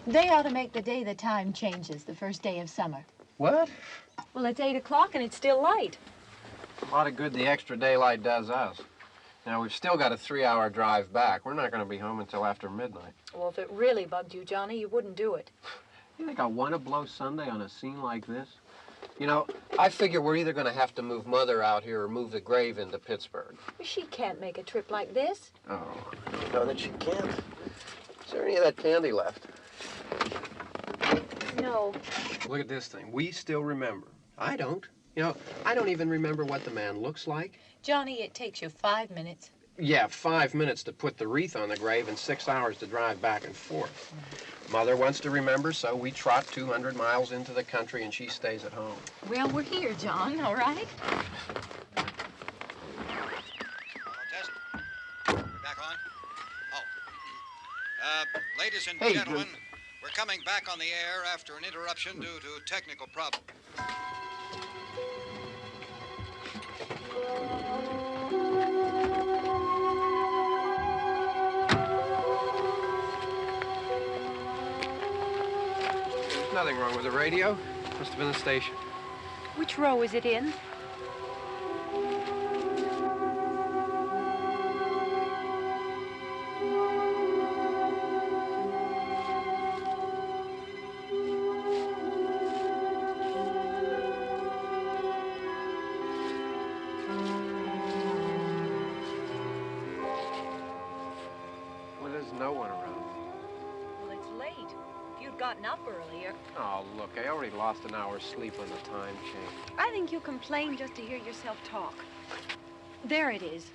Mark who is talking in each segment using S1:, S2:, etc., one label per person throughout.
S1: They ought to make the day the time changes, the first day of summer.
S2: What?
S1: Well, it's 8 o'clock and it's still light.
S2: A lot of good the extra daylight does us. Now, we've still got a 3-hour drive back. We're not going to be home until after midnight.
S1: Well, if it really bugged you, Johnny, you wouldn't do it.
S2: You think I want to blow Sunday on a scene like this? You know, I figure we're either going to have to move Mother out here or move the grave into Pittsburgh.
S1: She can't make a trip like this.
S2: Oh, I don't know that she can't. Is there any of that candy left?
S1: No.
S2: Look at this thing. We still remember. I don't. You know, I don't even remember what the man looks like.
S1: Johnny, it takes you 5 minutes.
S2: Yeah, 5 minutes to put the wreath on the grave and 6 hours to drive back and forth. Mother wants to remember, so we trot 200 miles into the country and she stays at home.
S1: Well, we're here, John, all right?
S3: Test. We're back on? Oh. Ladies and gentlemen, we're coming back on the air after an interruption due to technical problems.
S2: Nothing wrong with the radio. Must have been the station.
S1: Which row is it in?
S2: Well, there's no one around.
S1: Well, it's late. If you'd gotten up earlier.
S2: Oh, look, I already lost an hour's sleep on the time change.
S1: I think you complain just to hear yourself talk. There it is.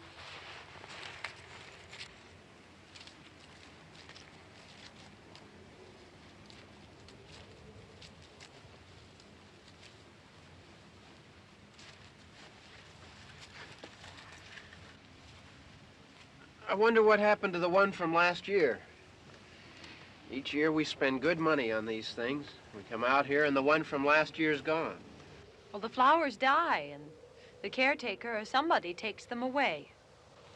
S2: I wonder what happened to the one from last year. Each year we spend good money on these things. We come out here and the one from last year's gone.
S1: Well, the flowers die, and the caretaker or somebody takes them away.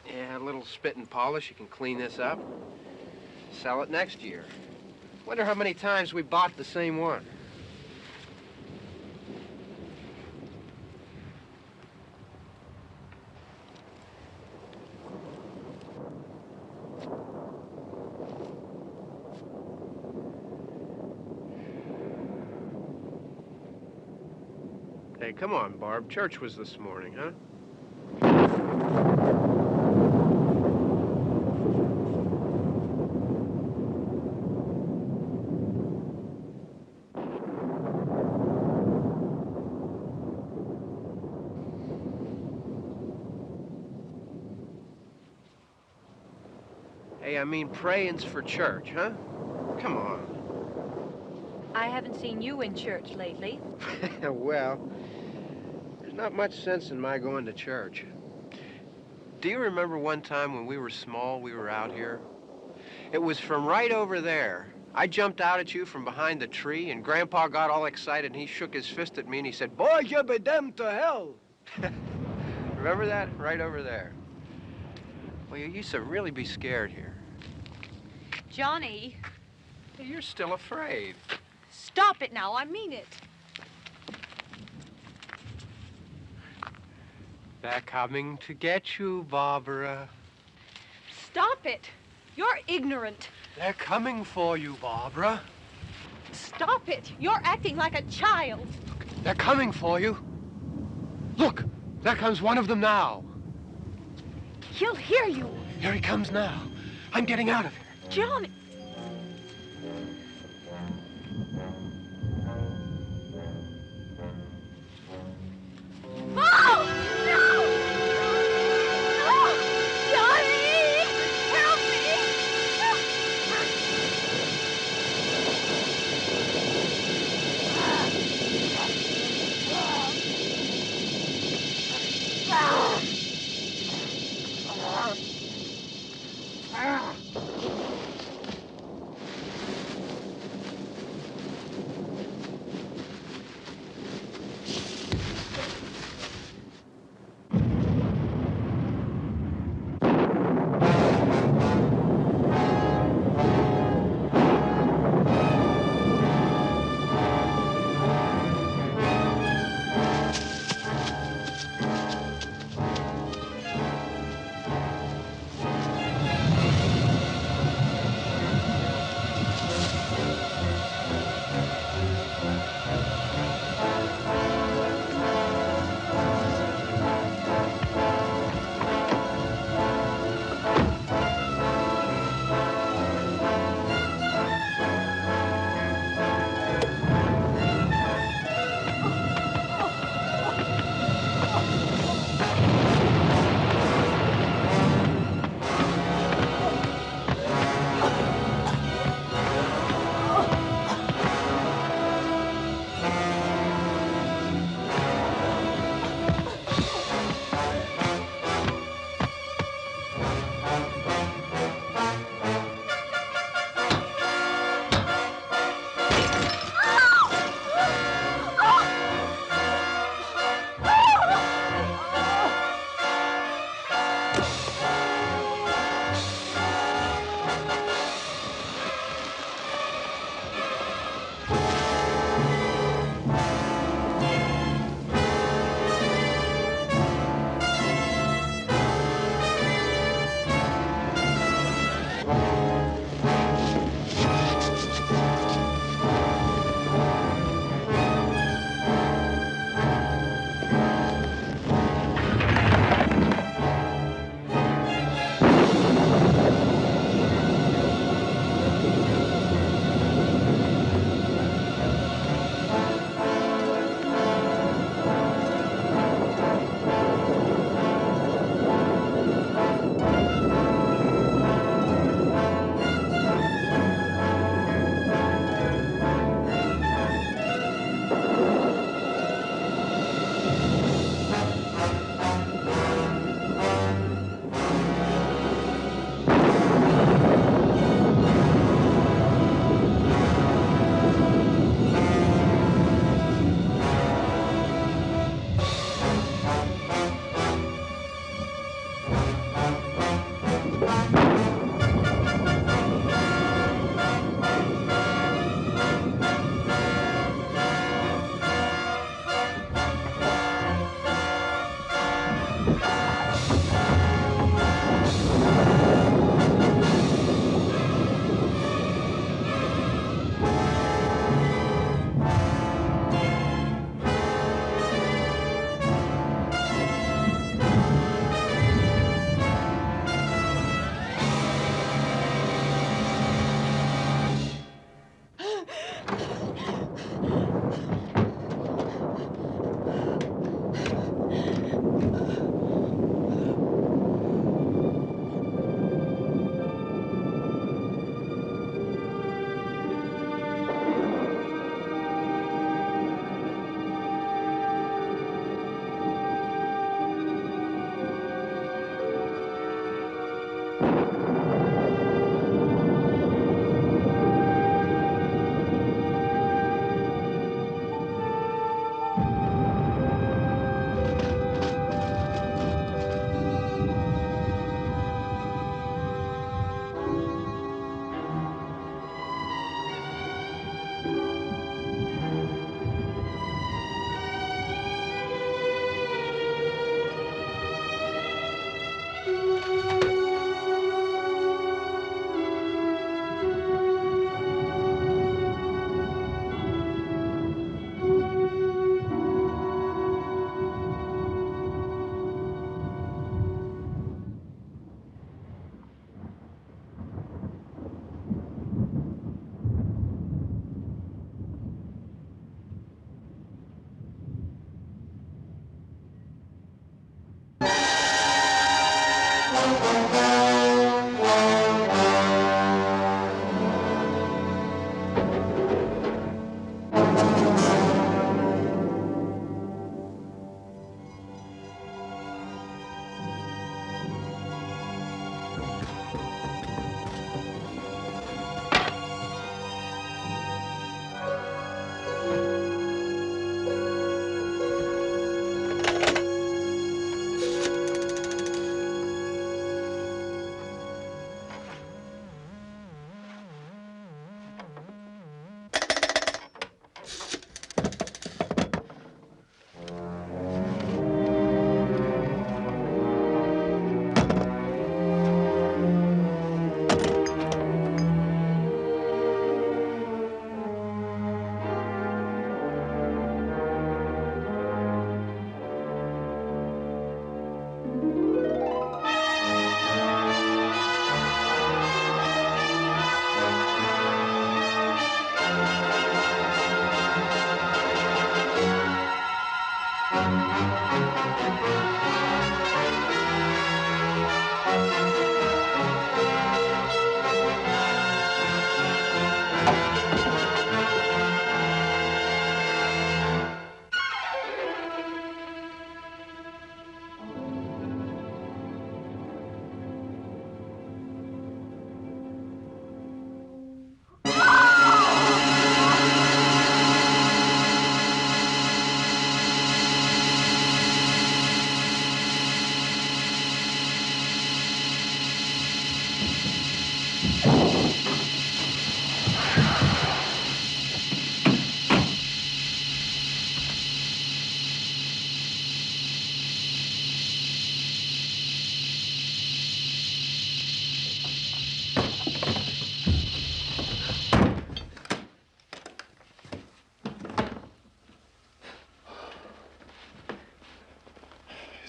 S2: Yeah, a little spit and polish. You can clean this up. Sell it next year. Wonder how many times we bought the same one. Hey, come on, Barb. Church was this morning, huh? Hey, I mean, praying's for church, huh? Come on.
S1: I haven't seen you in church lately.
S2: Well, there's not much sense in my going to church. Do you remember one time when we were small, we were out here? It was from right over there. I jumped out at you from behind the tree, and Grandpa got all excited, and he shook his fist at me, and he said, "Boys, you'll be damned to hell." Remember that? Right over there. Well, you used to really be scared here.
S1: Johnny.
S2: Hey, you're still afraid.
S1: Stop it now, I mean it.
S2: They're coming to get you, Barbara.
S1: Stop it. You're ignorant.
S2: They're coming for you, Barbara.
S1: Stop it. You're acting like a child.
S2: They're coming for you. Look, there comes one of them now.
S1: He'll hear you.
S2: Here he comes now. I'm getting out of here.
S1: Johnny. Oh! No! No! Johnny! Help me!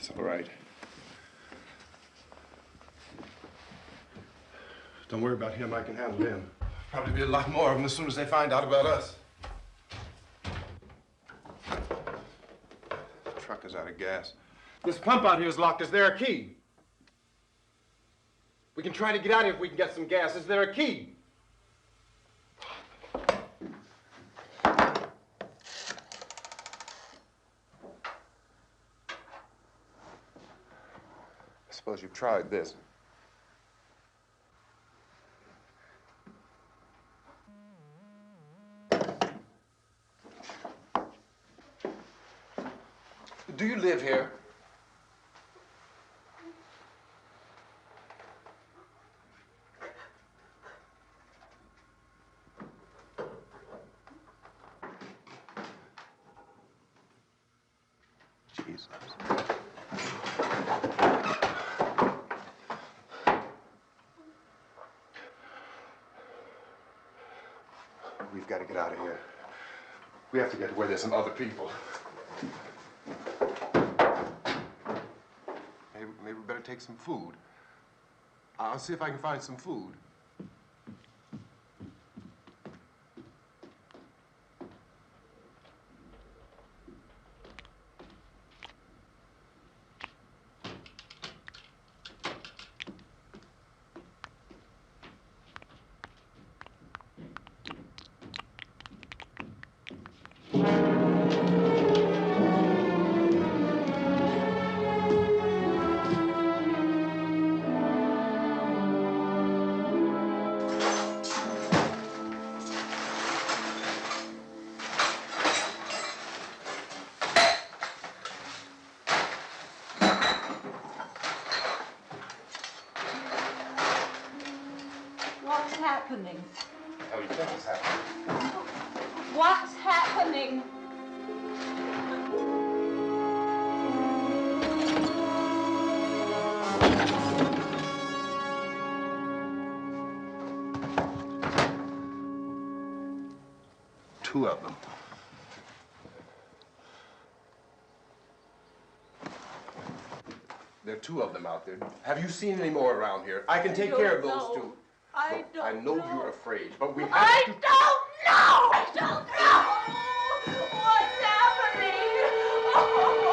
S4: It's all right. Don't worry about him. I can handle him. Probably be a lot more of them as soon as they find out about us. The truck is out of gas. This pump out here is locked. Is there a key? We can try to get out here if we can get some gas. Is there a key? I suppose you've tried this. Do you live here? Jesus. We've got to get out of here. We have to get to where there's some other people. Maybe we better take some food. I'll see if I can find some food.
S1: What's happening?
S4: Oh, you think it's happening?
S1: What's happening?
S4: Two of them. There are two of them out there. Have you seen any more around here? I can take care of those two.
S1: I don't
S4: I know you're afraid, but we have
S1: I
S4: to...
S1: don't know! I don't know! What's happening? Oh.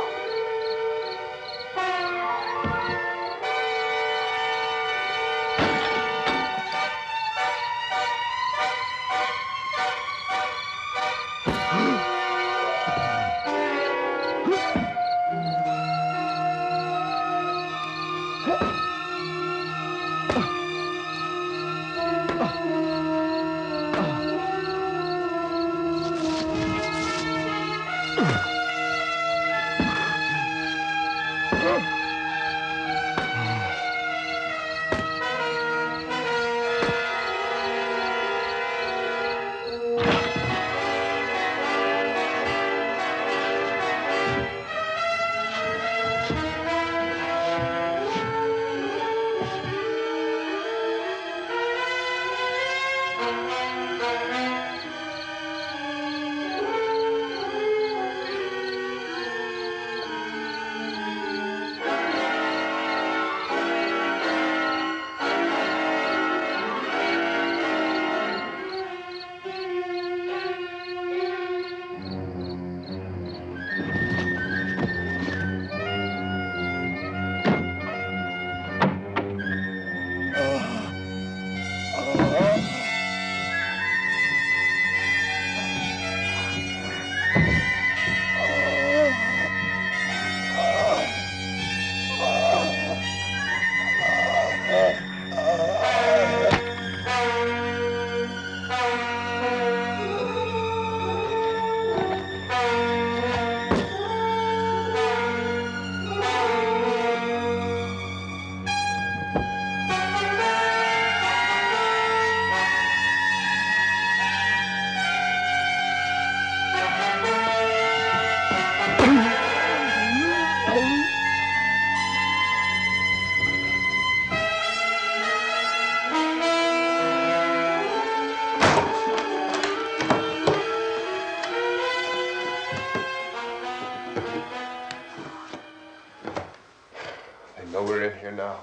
S4: we're in here now.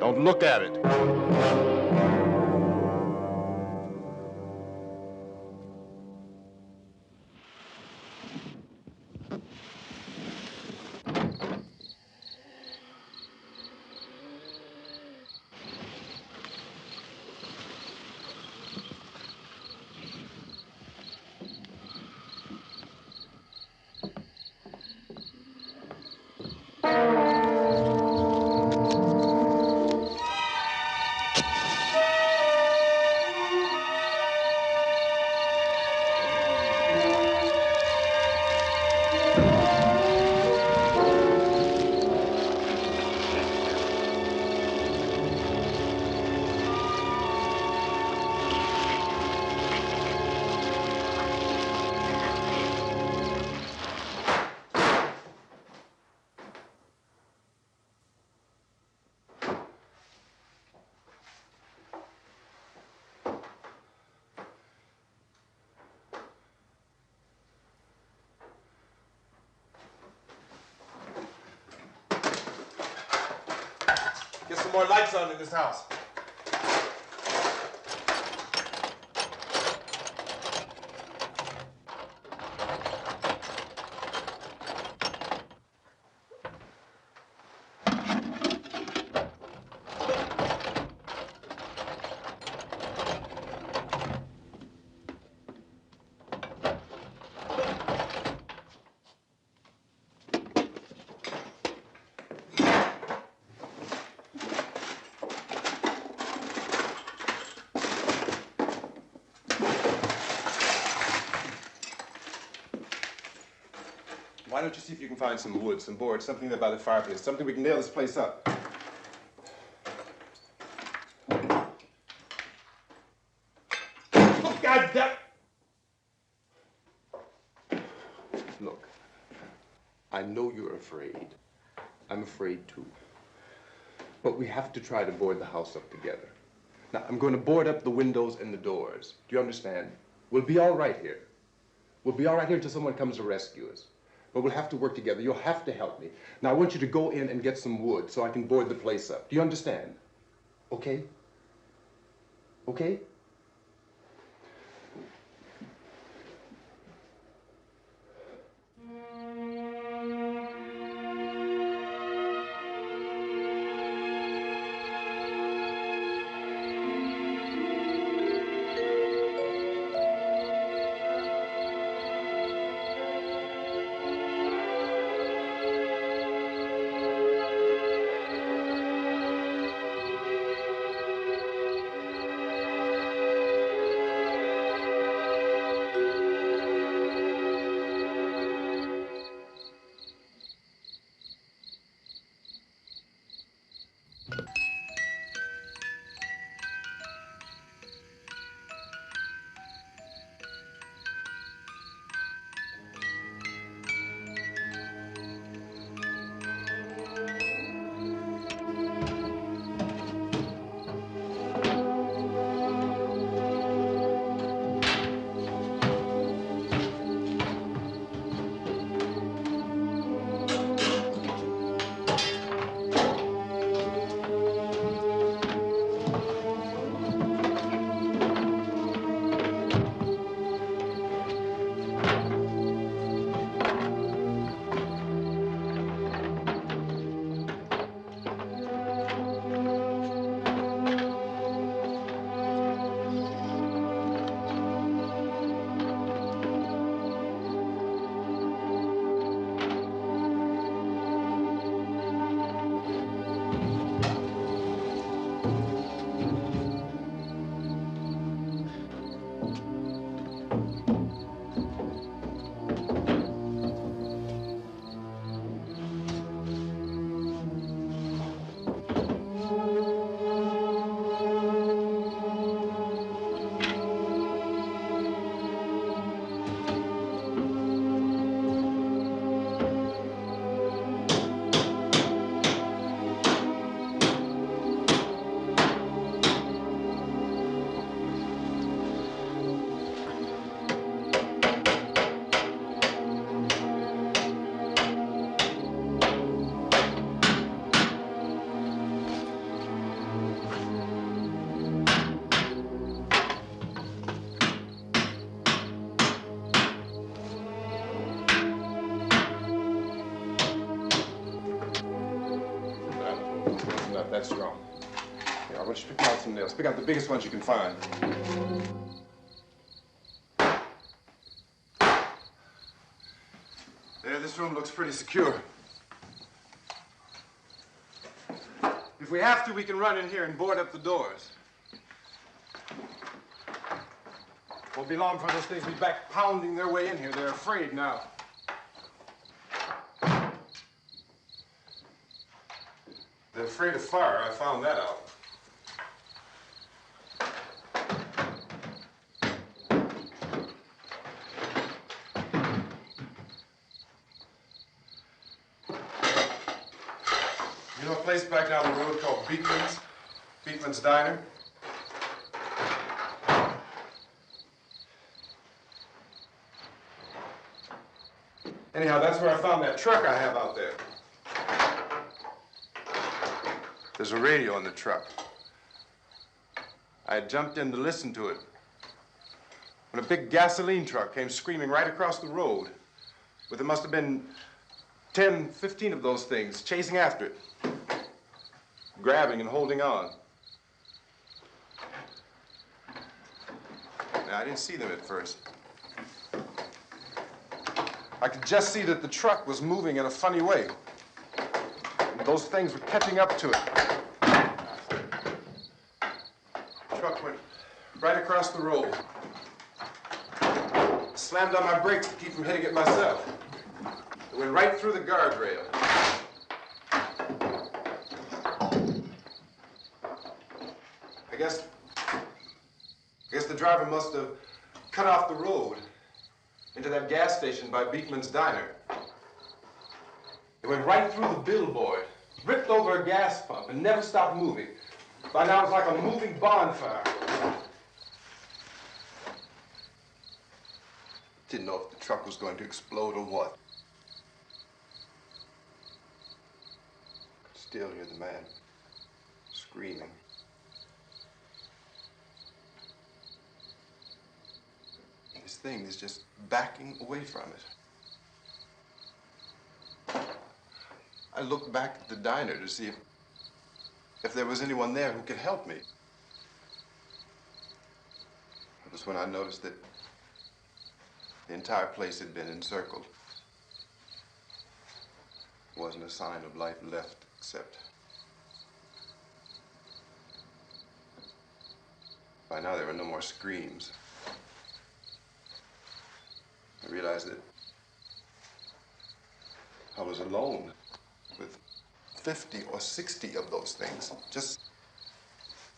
S4: Don't look at it. Get some more lights on in this house. Why don't you see if you can find some wood, some boards, something there by the fireplace, something we can nail this place up. Oh, God damn! Look, I know you're afraid. I'm afraid too. But we have to try to board the house up together. Now, I'm going to board up the windows and the doors. Do you understand? We'll be all right here. We'll be all right here until someone comes to rescue us. But we'll have to work together. You'll have to help me. Now, I want you to go in and get some wood so I can board the place up. Do you understand? Okay? Okay? That's wrong. Here, I want you to pick out some nails. Pick out the biggest ones you can find. There, this room looks pretty secure. If we have to, we can run in here and board up the doors. Won't be long for those things to be back pounding their way in here. They're afraid now. They're afraid of fire. I found that out. You know a place back down the road called Beekman's? Beekman's Diner? Anyhow, that's where I found that truck I have out there. There's a radio in the truck. I had jumped in to listen to it when a big gasoline truck came screaming right across the road. But there must have been 10, 15 of those things chasing after it, grabbing and holding on. Now, I didn't see them at first. I could just see that the truck was moving in a funny way. And those things were catching up to it. The truck went right across the road. Slammed on my brakes to keep from hitting it myself. It went right through the guardrail. I guess the driver must have cut off the road into that gas station by Beekman's Diner. It went right through the billboard, ripped over a gas pump, and never stopped moving. By now, it's like a moving bonfire. Didn't know if the truck was going to explode or what. Could still hear the man screaming. This thing is just backing away from it. I looked back at the diner to see if there was anyone there who could help me. It was when I noticed that the entire place had been encircled. There wasn't a sign of life left except by now there were no more screams. I realized that I was alone with 50 or 60 of those things, just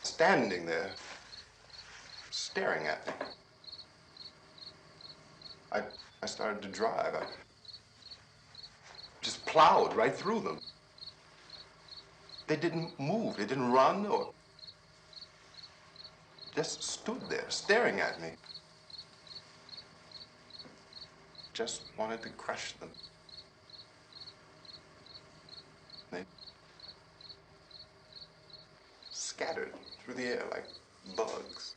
S4: standing there, staring at me. I started to drive. I just plowed right through them. They didn't move. They didn't run or just stood there, staring at me. Just wanted to crush them. They scattered through the air like bugs.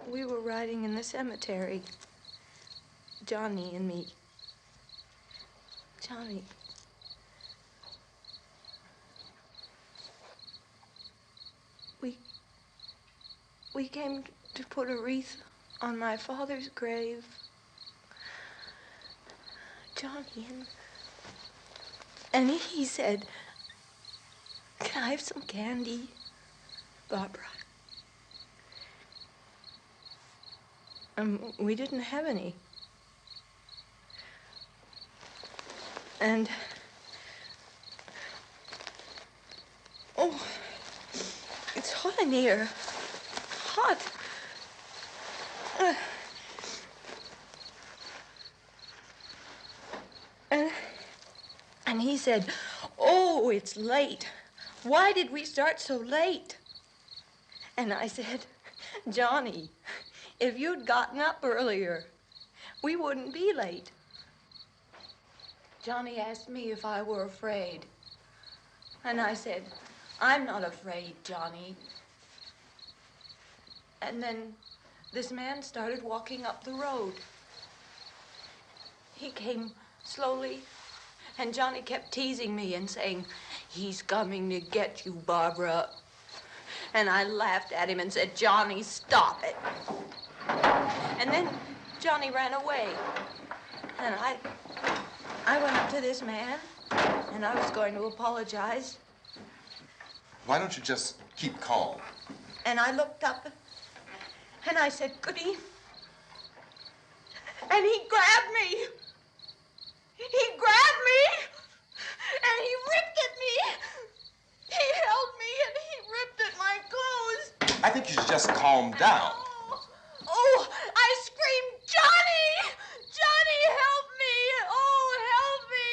S5: We were riding in the cemetery, Johnny and me. Johnny. We came to put a wreath on my father's grave. Johnny, and he said, "Can I have some candy, Barbra?" We didn't have any. And, oh, it's hot in here. Hot. And he said, "Oh, it's late. Why did we start so late?" And I said, "Johnny, if you'd gotten up earlier, we wouldn't be late." Johnny asked me if I were afraid. And I said, "I'm not afraid, Johnny." And then this man started walking up the road. He came slowly And Johnny kept teasing me and saying, "He's coming to get you, Barbara." And I laughed at him and said, "Johnny, stop it." And then Johnny ran away. And I went up to this man, and I was going to apologize.
S4: Why don't you just keep calm?
S5: And I looked up, and I said, "Goody." And he grabbed me. He grabbed me, and he ripped at me. He held me, and he ripped at my clothes.
S4: I think you should just calm down.
S5: Oh, I screamed, "Johnny! Johnny, help me! Oh, help me!"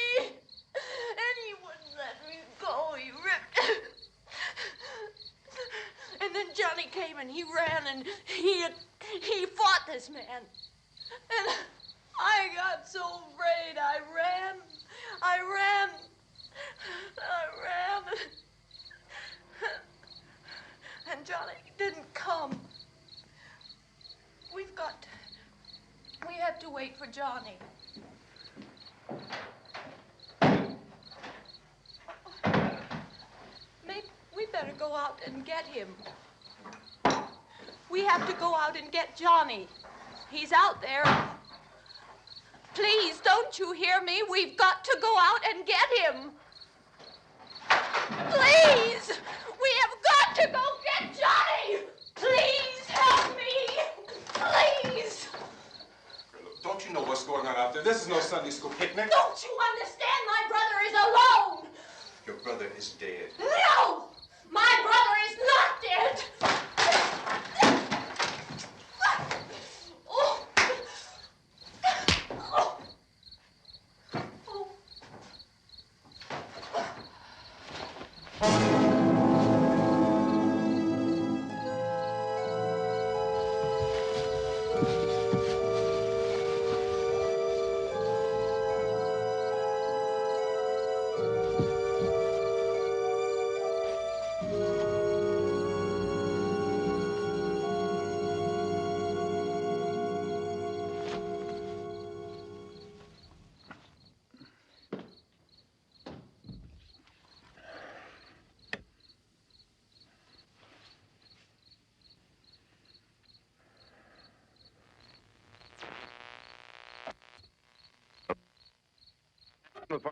S5: And he wouldn't let me go. He ripped. And then Johnny came and he ran and he fought this man. And I got so afraid. I ran. And Johnny didn't come. We have to wait for Johnny. Maybe we better go out and get him. We have to go out and get Johnny. He's out there. Please, don't you hear me? We've got to go out and get him. Please! We have got to go get Johnny! Please help me! Please!
S4: Don't you know what's going on out there? This is no Sunday school picnic.
S5: Don't you understand? My brother is alone!
S4: Your brother is dead.
S5: No! My brother is not dead! Oh. Oh.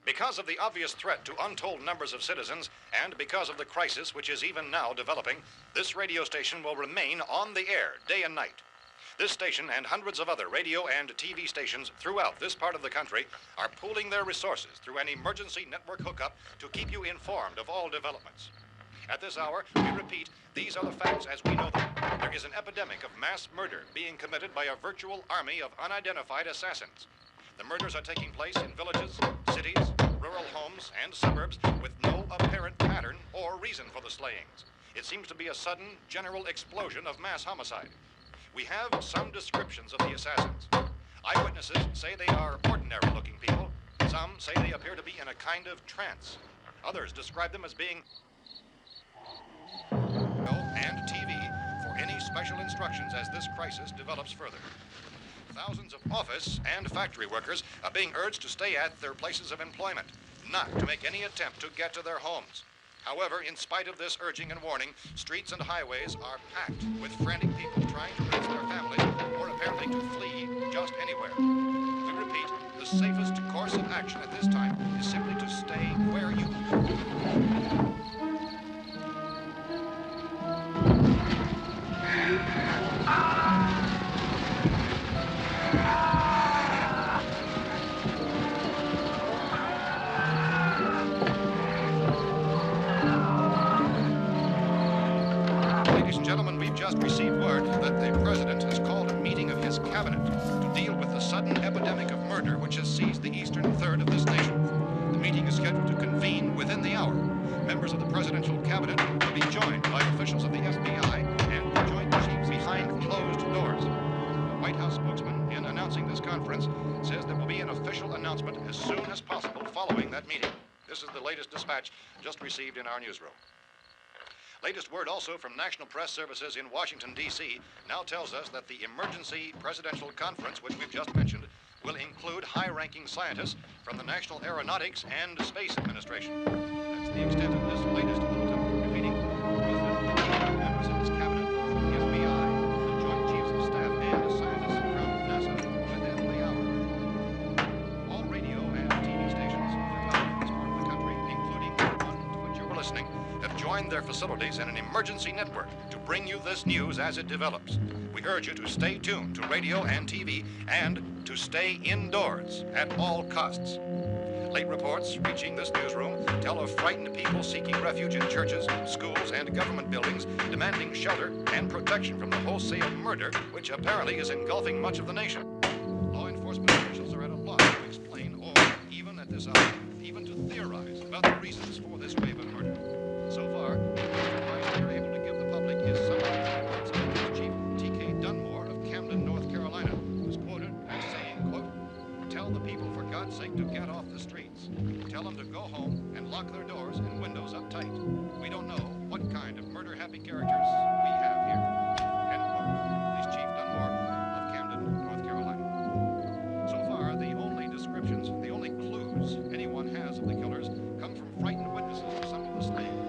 S3: Because of the obvious threat to untold numbers of citizens, and because of the crisis which is even now developing, this radio station will remain on the air day and night. This station and hundreds of other radio and TV stations throughout this part of the country are pooling their resources through an emergency network hookup to keep you informed of all developments. At this hour, we repeat, these are the facts as we know them. There is an epidemic of mass murder being committed by a virtual army of unidentified assassins. The murders are taking place in villages, cities, rural homes, and suburbs with no apparent pattern or reason for the slayings. It seems to be a sudden, general explosion of mass homicide. We have some descriptions of the assassins. Eyewitnesses say they are ordinary-looking people. Some say they appear to be in a kind of trance. Others describe them as being and TV for any special instructions as this crisis develops further. Thousands of office and factory workers are being urged to stay at their places of employment, not to make any attempt to get to their homes. However, in spite of this urging and warning, streets and highways are packed with frantic people trying to reach their families or apparently to flee just anywhere. We repeat, the safest course of action at this time is simply to stay where you Ladies and gentlemen, we've just received word that the President has called a meeting of his cabinet to deal with the sudden epidemic of murder which has seized the eastern third of this nation. The meeting is scheduled to convene within the hour. Members of the presidential cabinet will be joined by officials of the FBI and the Joint Chiefs behind closed doors. The White House spokesman, in announcing this conference, says there will be an official announcement as soon as possible following that meeting. This is the latest dispatch just received in our newsroom. Latest word also from National Press Services in Washington, D.C. now tells us that the emergency presidential conference, which we've just mentioned, will include include high-ranking scientists from the National Aeronautics and Space Administration. That's the extent of this latest bulletin, repeating President, members of his cabinet, the FBI, the Joint Chiefs of Staff, and scientists from NASA within the hour. All radio and TV stations throughout this part of the country, including the one to which you were listening, have joined their facilities in an emergency network to bring you this news as it develops. We urge you to stay tuned to radio and TV and to stay indoors at all costs. Late reports reaching this newsroom tell of frightened people seeking refuge in churches, schools, and government buildings, demanding shelter and protection from the wholesale murder which apparently is engulfing much of the nation. Law enforcement officials are at a loss to explain or, even at this hour, even to theorize about the reasons for this wave of murder. So far, the advice we are able to give the public is something Chief T.K. Dunmore of Camden, North Carolina, was quoted as saying, quote, "Tell the people, for God's sake, to get off the streets. Tell them to go home and lock their doors and windows up tight. We don't know what kind of murder-happy characters we have here." End quote. Police Chief Dunmore of Camden, North Carolina. So far, the only descriptions, the only clues anyone has of the killers come from frightened witnesses of some of the slayings.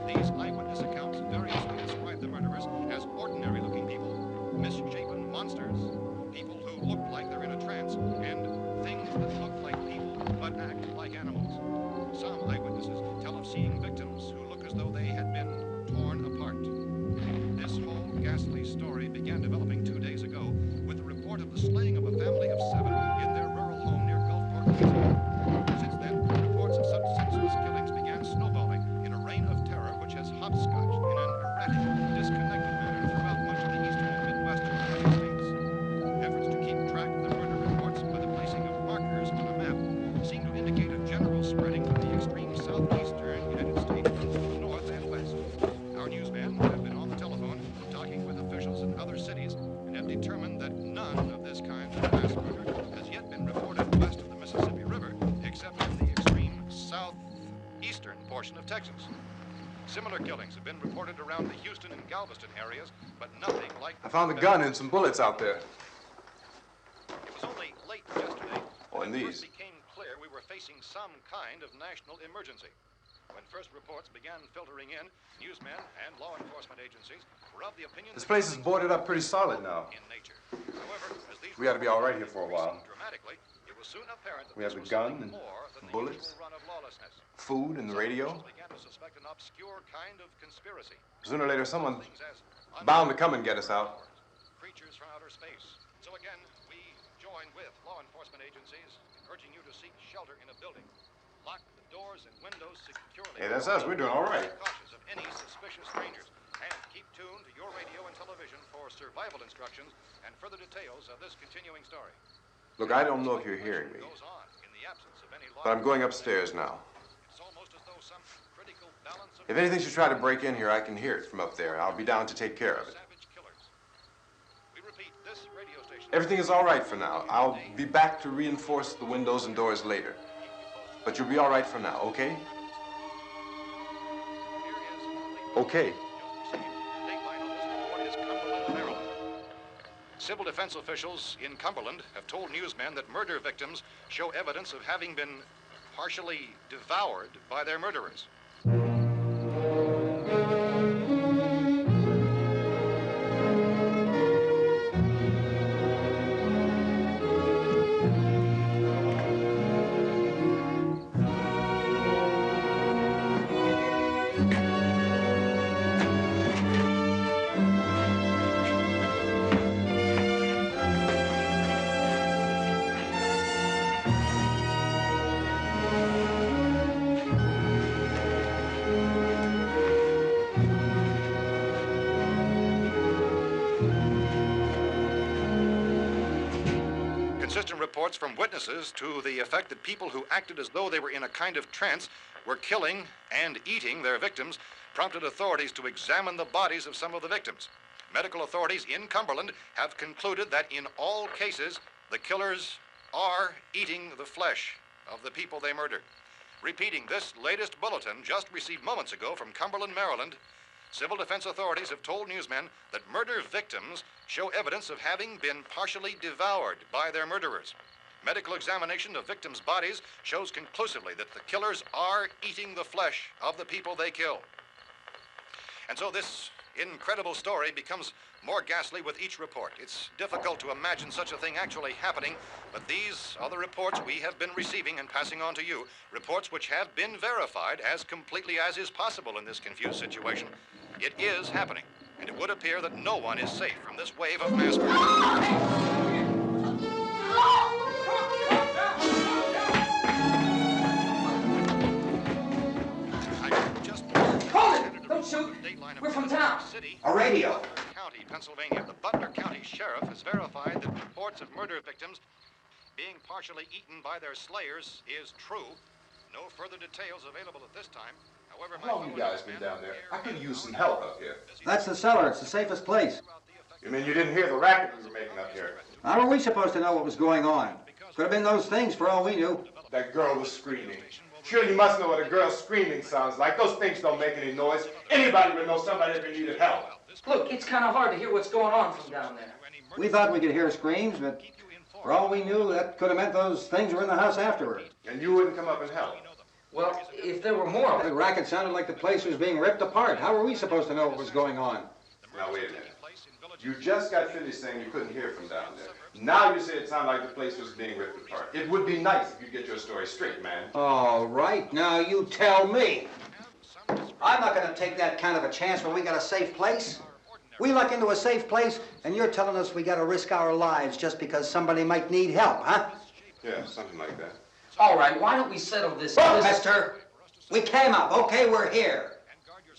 S3: These eyewitness accounts variously describe the murderers as ordinary-looking people, misshapen monsters, people who look like they're in a trance, and things that look like people but act like animals. Some eyewitnesses tell of seeing victims who look as though they had been torn apart. This whole ghastly story began developing 2 days ago with the report of the slaying of a family of 7 in their rural home near Gulfport, Louisiana. Since then, reports of such senseless killings began snowballing in a reign of terror which has hopscotched in an erratic, disconnected manner throughout much of the eastern and midwestern United States. Efforts to keep track of the murder reports by the placing of markers on a map seem to indicate a general spreading from the extreme southeastern United States to the north and west. Our newsmen have been on the telephone talking with officials in other cities and have determined that none of this kind of mass murder has yet been reported west of the Mississippi River, except in the extreme southeastern portion of Texas. Similar killings have been reported around the Houston and Galveston areas, but nothing like...
S4: I found a gun and some bullets out there.
S3: It was only late yesterday
S4: Oh, and
S3: when it
S4: these.
S3: first became clear we were facing some kind of national emergency. When first reports began filtering in, newsmen and law enforcement agencies were of the opinion
S4: This
S3: that
S4: place is
S3: killings
S4: boarded
S3: were
S4: up pretty solid now.
S3: in nature. However, as these
S4: We ought to be all right
S3: reports
S4: here for a while.
S3: increased dramatically, it was soon apparent that
S4: We have
S3: this
S4: a
S3: was
S4: gun
S3: something
S4: and
S3: more than the
S4: bullets,
S3: usual run of lawlessness.
S4: food and the
S3: Some
S4: radio.
S3: officials began to suspect an obscure kind of conspiracy.
S4: Sooner or later, someone's
S3: Things as
S4: bound to come and get us out.
S3: creatures from outer space. So again, we join with law enforcement agencies urging you to seek shelter in a building. Lock the doors and windows securely.
S4: Hey, that's us. We're doing all right.
S3: Be cautious of any suspicious strangers. And keep tuned to your radio and television for survival instructions and further details of this continuing story.
S4: Look, I don't know if you're hearing me,
S3: Goes on in the absence of any
S4: but I'm going upstairs now.
S3: It's almost as though some critical balance of
S4: If anything should try to break in here, I can hear it from up there. I'll be down to take care of it.
S3: savage killers. We repeat, this radio station.
S4: Everything is all right for now. I'll be back to reinforce the windows and doors later. But you'll be all right for now, okay? Okay.
S3: Civil defense officials in Cumberland have told newsmen that murder victims show evidence of having been partially devoured by their murderers. Consistent reports from witnesses to the effect that people who acted as though they were in a kind of trance were killing and eating their victims prompted authorities to examine the bodies of some of the victims. Medical authorities in Cumberland have concluded that in all cases, the killers are eating the flesh of the people they murdered. Repeating this latest bulletin just received moments ago from Cumberland, Maryland, civil defense authorities have told newsmen that murder victims show evidence of having been partially devoured by their murderers. Medical examination of victims' bodies shows conclusively that the killers are eating the flesh of the people they kill. And so this incredible story becomes more ghastly with each report. It's difficult to imagine such a thing actually happening, but these are the reports we have been receiving and passing on to you, reports which have been verified as completely as is possible in this confused situation. It is happening, and it would appear that no one is safe from this wave of mass murder.
S6: Don't shoot. We're from town.
S7: A radio.
S3: County, Pennsylvania. The Butler County Sheriff has verified that reports of murder victims being partially eaten by their slayers is true. No further details available at this time. However,
S4: How long have you guys been down there? I could use some help up here.
S7: That's the cellar. It's the safest place.
S4: You mean you didn't hear the racket we were making up here?
S7: How were we supposed to know what was going on? Could have been those things for all we knew.
S4: That girl was screaming. Sure, you must know what a girl screaming sounds like. Those things don't make any noise. Anybody would know somebody if they needed help.
S6: Look, it's kind of hard to hear what's going on from down there.
S7: We thought we could hear screams, but for all we knew, that could have meant those things were in the house afterward.
S4: And you wouldn't come up and help?
S6: Well, if there were more of
S7: The
S6: them.
S7: racket sounded like the place was being ripped apart. How were we supposed to know what was going on?
S4: Now, wait a minute. You just got finished saying you couldn't hear from down there. Now you say it sounded like the place was being ripped apart. It would be nice if you get your story straight, man.
S7: All right, now you tell me. I'm not going to take that kind of a chance when we got a safe place. We luck into a safe place, and you're telling us we got to risk our lives just because somebody might need help, huh?
S4: Yeah, something like that.
S6: All right, why don't we settle this?
S7: Look, mister, we came up. Okay, we're here.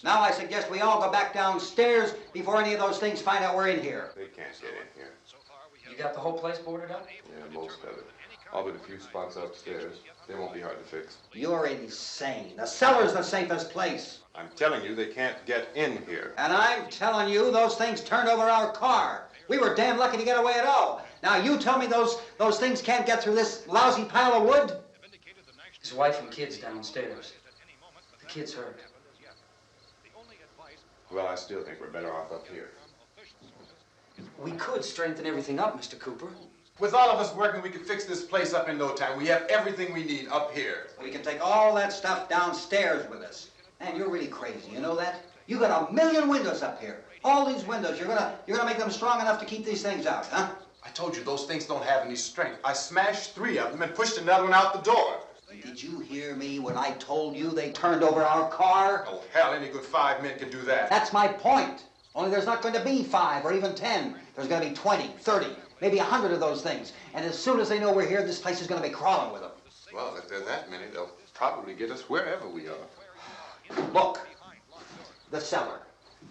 S7: Now I suggest we all go back downstairs before any of those things find out we're in here.
S4: They can't get in here.
S6: You got the whole place boarded up?
S4: Yeah, most of it. All but a few spots upstairs. They won't be hard to fix.
S7: You're insane. The cellar's the safest place.
S4: I'm telling you, they can't get in here.
S7: And I'm telling you, those things turned over our car. We were damn lucky to get away at all. Now you tell me those things can't get through this lousy pile of wood?
S6: His wife and kids downstairs. The kid's hurt.
S4: Well, I still think we're better off up here.
S6: We could strengthen everything up, Mr. Cooper.
S4: With all of us working, we could fix this place up in no time. We have everything we need up here.
S7: We can take all that stuff downstairs with us. Man, you're really crazy, you know that? You got 1,000,000 windows up here. All these windows, you're gonna make them strong enough to keep these things out, huh?
S4: I told you, those things don't have any strength. I smashed 3 of them and pushed another one out the door.
S7: Did you hear me when I told you they turned over our car?
S4: Oh, hell, any good 5 men can do that.
S7: That's my point. Only there's not going to be 5 or even 10. There's going to be 20, 30, maybe 100 of those things. And as soon as they know we're here, this place is going to be crawling with them.
S4: Well, if there are that many, they'll probably get us wherever we are.
S7: Look, the cellar.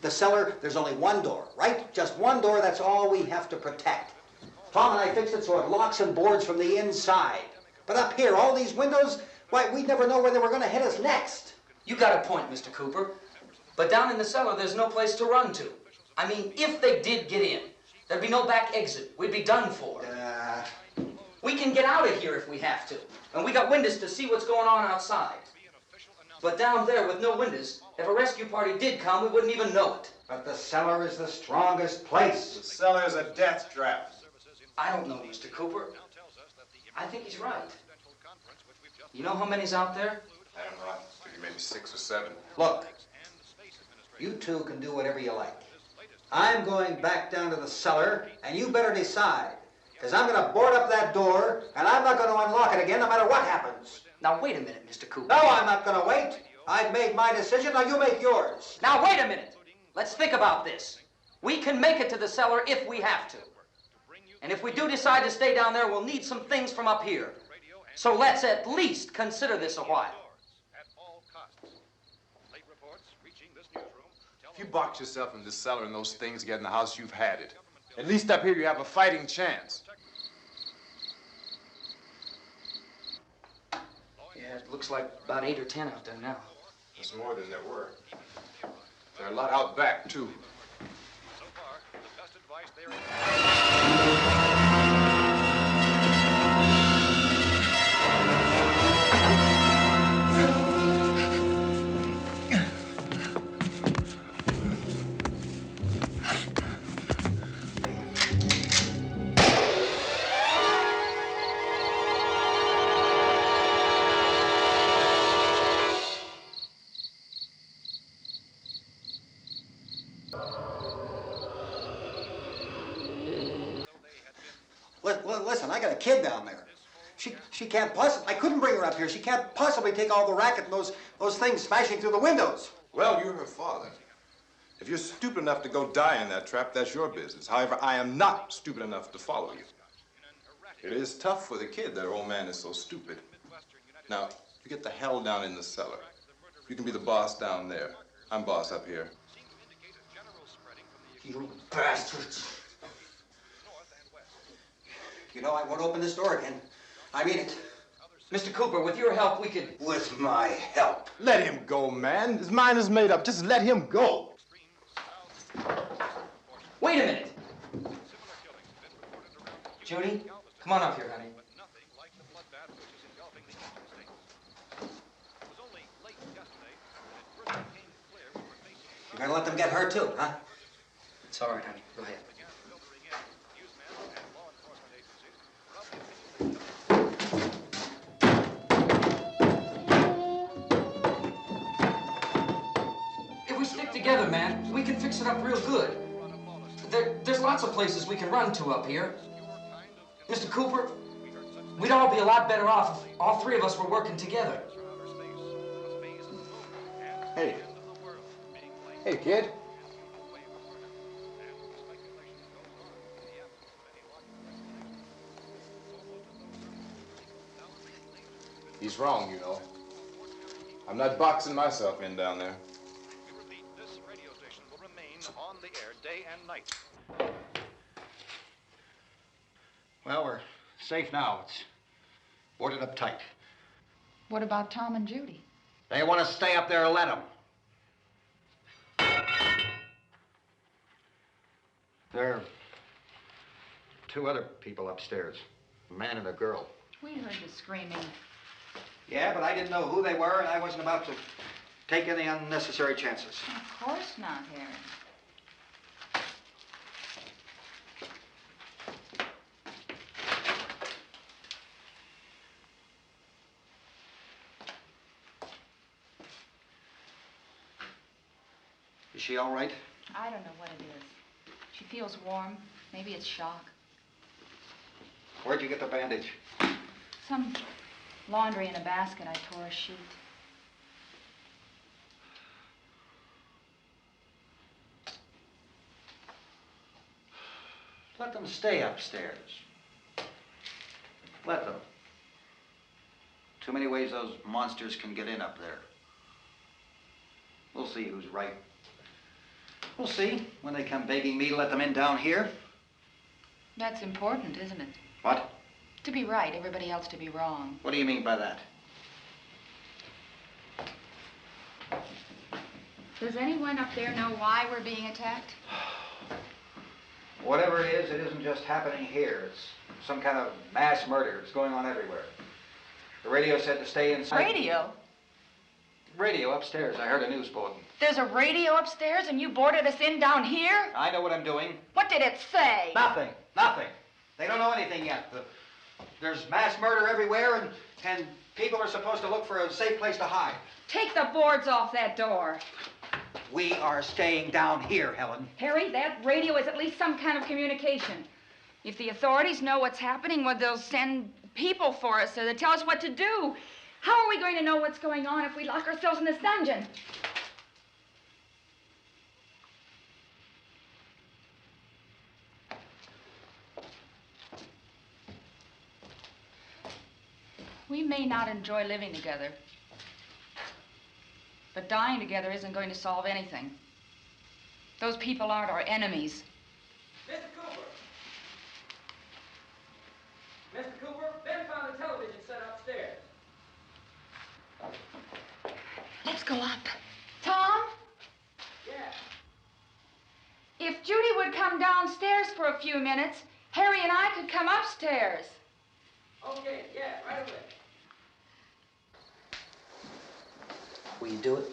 S7: The cellar, there's only one door, right? Just one door, that's all we have to protect. Tom and I fixed it so it locks and boards from the inside. But up here, all these windows, why, we'd never know where they were going to hit us next.
S6: You got a point, Mr. Cooper. But down in the cellar, there's no place to run to. I mean, if they did get in, there'd be no back exit. We'd be done for. We can get out of here if we have to. And we got windows to see what's going on outside. But down there with no windows, if a rescue party did come, we wouldn't even know it.
S7: But the cellar is the strongest place.
S4: The cellar's a death trap.
S6: I don't know, Mr. Cooper. I think he's right. You know how many's out there?
S4: I don't know. Maybe 6 or 7.
S7: Look, you two can do whatever you like. I'm going back down to the cellar, and you better decide. Because I'm going to board up that door, and I'm not going to unlock it again no matter what happens.
S6: Now, wait a minute, Mr. Cooper.
S7: No, I'm not going to wait. I've made my decision, now you make yours.
S6: Now, wait a minute. Let's think about this. We can make it to the cellar if we have to. And if we do decide to stay down there, we'll need some things from up here. So let's at least consider this a while.
S4: If you box yourself in this cellar and those things get in the house, you've had it. At least up here you have a fighting chance.
S6: Yeah, it looks like about 8 or 10 out there now.
S4: There's more than there were. There are a lot out back, too.
S3: So far, the best advice there is...
S7: I got a kid down there. She can't possibly, I couldn't bring her up here. She can't possibly take all the racket and those things smashing through the windows.
S8: Well, you're her father. If you're stupid enough to go die in that trap, that's your business. However, I am not stupid enough to follow you. It is tough for the kid that her old man is so stupid. Now, you get the hell down in the cellar. You can be the boss down there. I'm boss up here.
S7: You bastards. You know, I won't open this door again. I mean it.
S6: Mr. Cooper, with your help, we could...
S7: With my help.
S8: Let him go, man. His mind is made up. Just let him go.
S6: Wait a minute. Judy, come on up here, honey.
S7: You're gonna let them get hurt too, huh?
S6: It's all right, honey. Go ahead. If we stick together, man, we can fix it up real good. There's lots of places we can run to up here. Mr. Cooper, we'd all be a lot better off if all three of us were working together.
S8: Hey. Hey, kid. He's wrong, you know. I'm not boxing myself in down there.
S3: We repeat, this radio station will remain on the air day and night.
S7: Well, we're safe now. It's boarded up tight.
S9: What about Tom and Judy?
S7: They want to stay up there, let them. There are two other people upstairs, a man and a girl.
S9: We heard the screaming.
S7: Yeah, but I didn't know who they were, and I wasn't about to take any unnecessary chances.
S9: Of course not, Harry.
S7: Is she all right?
S9: I don't know what it is. She feels warm. Maybe it's shock.
S7: Where'd you get the bandage?
S9: Some laundry in a basket. I tore a sheet.
S7: Let them stay upstairs. Let them. Too many ways those monsters can get in up there. We'll see who's right. We'll see when they come begging me to let them in down here.
S9: That's important, isn't it?
S7: What?
S9: To be right, everybody else to be wrong.
S7: What do you mean by that?
S9: Does anyone up there know why we're being attacked?
S7: Whatever it isn't just happening here. It's some kind of mass murder. It's going on everywhere. The radio said to stay inside.
S9: Radio?
S7: Radio upstairs. I heard a news bulletin.
S9: There's a radio upstairs and you boarded us in down here?
S7: I know what I'm doing.
S9: What did it say?
S7: Nothing. Nothing. They don't know anything yet. There's mass murder everywhere, and people are supposed to look for a safe place to hide.
S9: Take the boards off that door.
S7: We are staying down here, Helen.
S9: Harry, that radio is at least some kind of communication. If the authorities know what's happening, well, they'll send people for us so they'll tell us what to do. How are we going to know what's going on if we lock ourselves in this dungeon? We may not enjoy living together, but dying together isn't going to solve anything. Those people aren't our enemies.
S6: Mr. Cooper! Mr. Cooper, Ben found the television set upstairs.
S9: Let's go up. Tom?
S6: Yeah.
S9: If Judy would come downstairs for a few minutes, Harry and I could come upstairs.
S6: Okay, yeah, right away. Will you do it?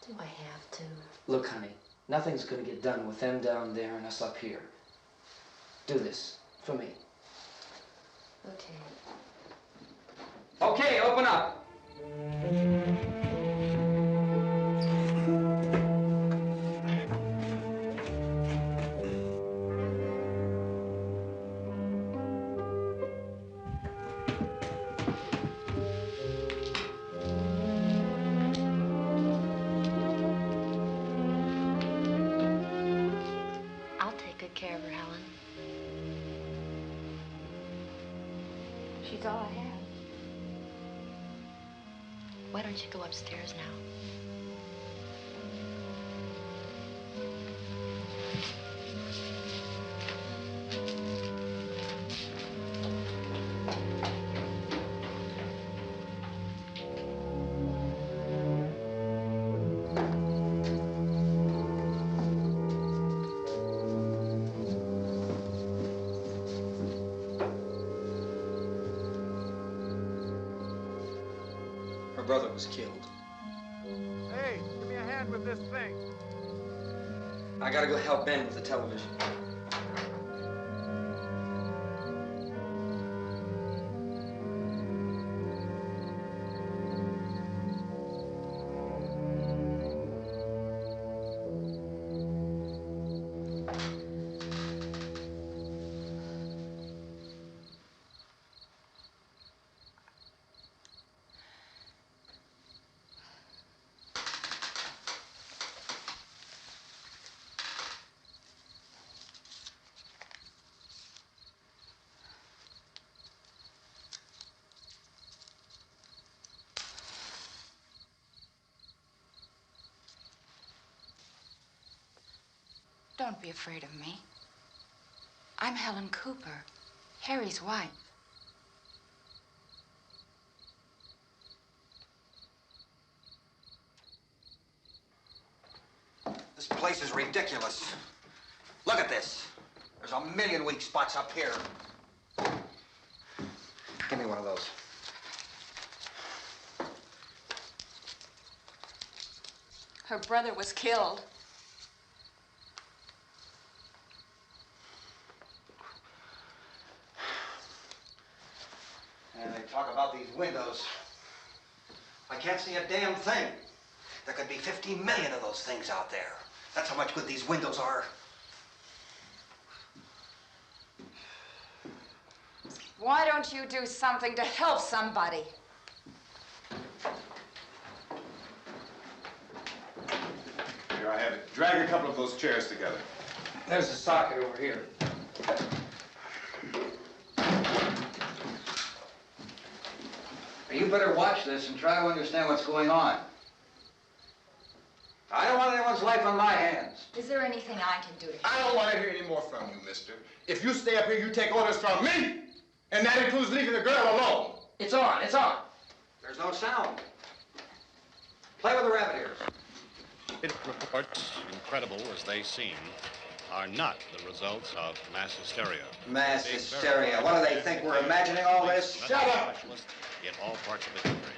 S5: Do I have to?
S6: Look, honey, nothing's gonna get done with them down there and us up here. Do this for me.
S5: Okay.
S6: Okay, open up.
S9: She's all I have.
S10: Why don't you go upstairs now?
S6: Her brother was killed.
S11: Hey, give me a hand with this thing.
S6: I gotta go help Ben with the television.
S9: Don't be afraid of me. I'm Helen Cooper, Harry's wife.
S7: This place is ridiculous. Look at this. There's a million weak spots up here. Give me one of those.
S9: Her brother was killed.
S7: And they talk about these windows. I can't see a damn thing. There could be 15 million of those things out there. That's how much good these windows are.
S9: Why don't you do something to help somebody?
S8: Here, I have it. Drag a couple of those chairs together.
S6: There's a socket over here.
S7: You better watch this and try to understand what's going on. I don't want anyone's life on my hands.
S9: Is there anything I can do to help?
S8: I don't want to hear any more from you, mister. If you stay up here, you take orders from me. And that includes leaving the girl alone.
S6: It's on, it's on.
S7: There's no sound. Play with the rabbit ears.
S3: Reports, incredible as they seem, are not the results of mass hysteria.
S7: Mass hysteria. What do they think? We're imagining all this?
S3: Shut up! In all parts of the country.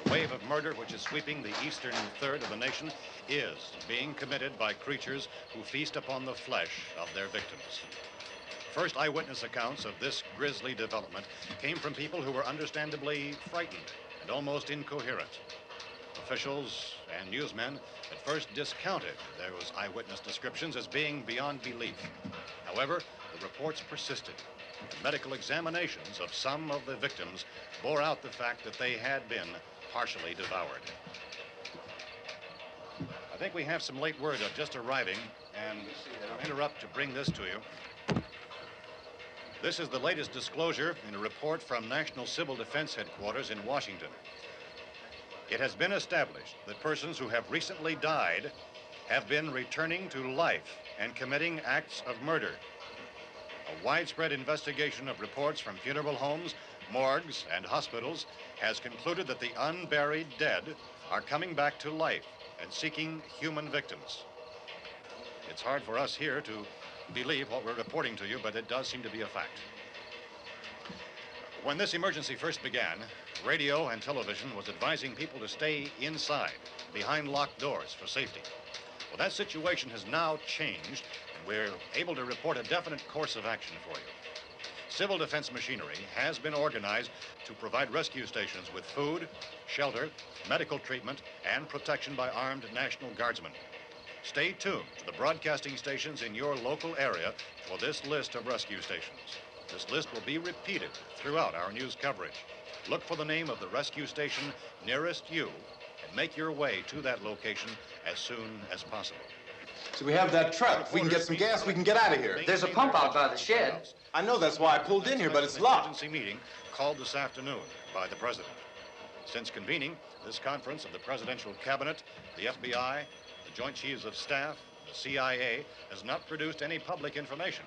S3: The wave of murder which is sweeping the eastern third of the nation is being committed by creatures who feast upon the flesh of their victims. First eyewitness accounts of this grisly development came from people who were understandably frightened and almost incoherent. Officials and newsmen at first discounted those eyewitness descriptions as being beyond belief. However, the reports persisted. The medical examinations of some of the victims bore out the fact that they had been partially devoured. I think we have some late word just arriving, and I'll interrupt to bring this to you. This is the latest disclosure in a report from National Civil Defense Headquarters in Washington. It has been established that persons who have recently died have been returning to life and committing acts of murder. A widespread investigation of reports from funeral homes, morgues, and hospitals has concluded that the unburied dead are coming back to life and seeking human victims. It's hard for us here to believe what we're reporting to you, but it does seem to be a fact. When this emergency first began, radio and television was advising people to stay inside, behind locked doors for safety. Well, that situation has now changed, and we're able to report a definite course of action for you. Civil defense machinery has been organized to provide rescue stations with food, shelter, medical treatment, and protection by armed National Guardsmen. Stay tuned to the broadcasting stations in your local area for this list of rescue stations. This list will be repeated throughout our news coverage. Look for the name of the rescue station nearest you and make your way to that location as soon as possible.
S8: So we have that truck. If we can get some gas, we can get out of here.
S6: There's a pump out by the shed.
S8: I know, that's why I pulled in here, but it's locked.
S3: Emergency meeting called this afternoon by the President. Since convening this conference of the Presidential Cabinet, the FBI, the Joint Chiefs of Staff, the CIA has not produced any public information.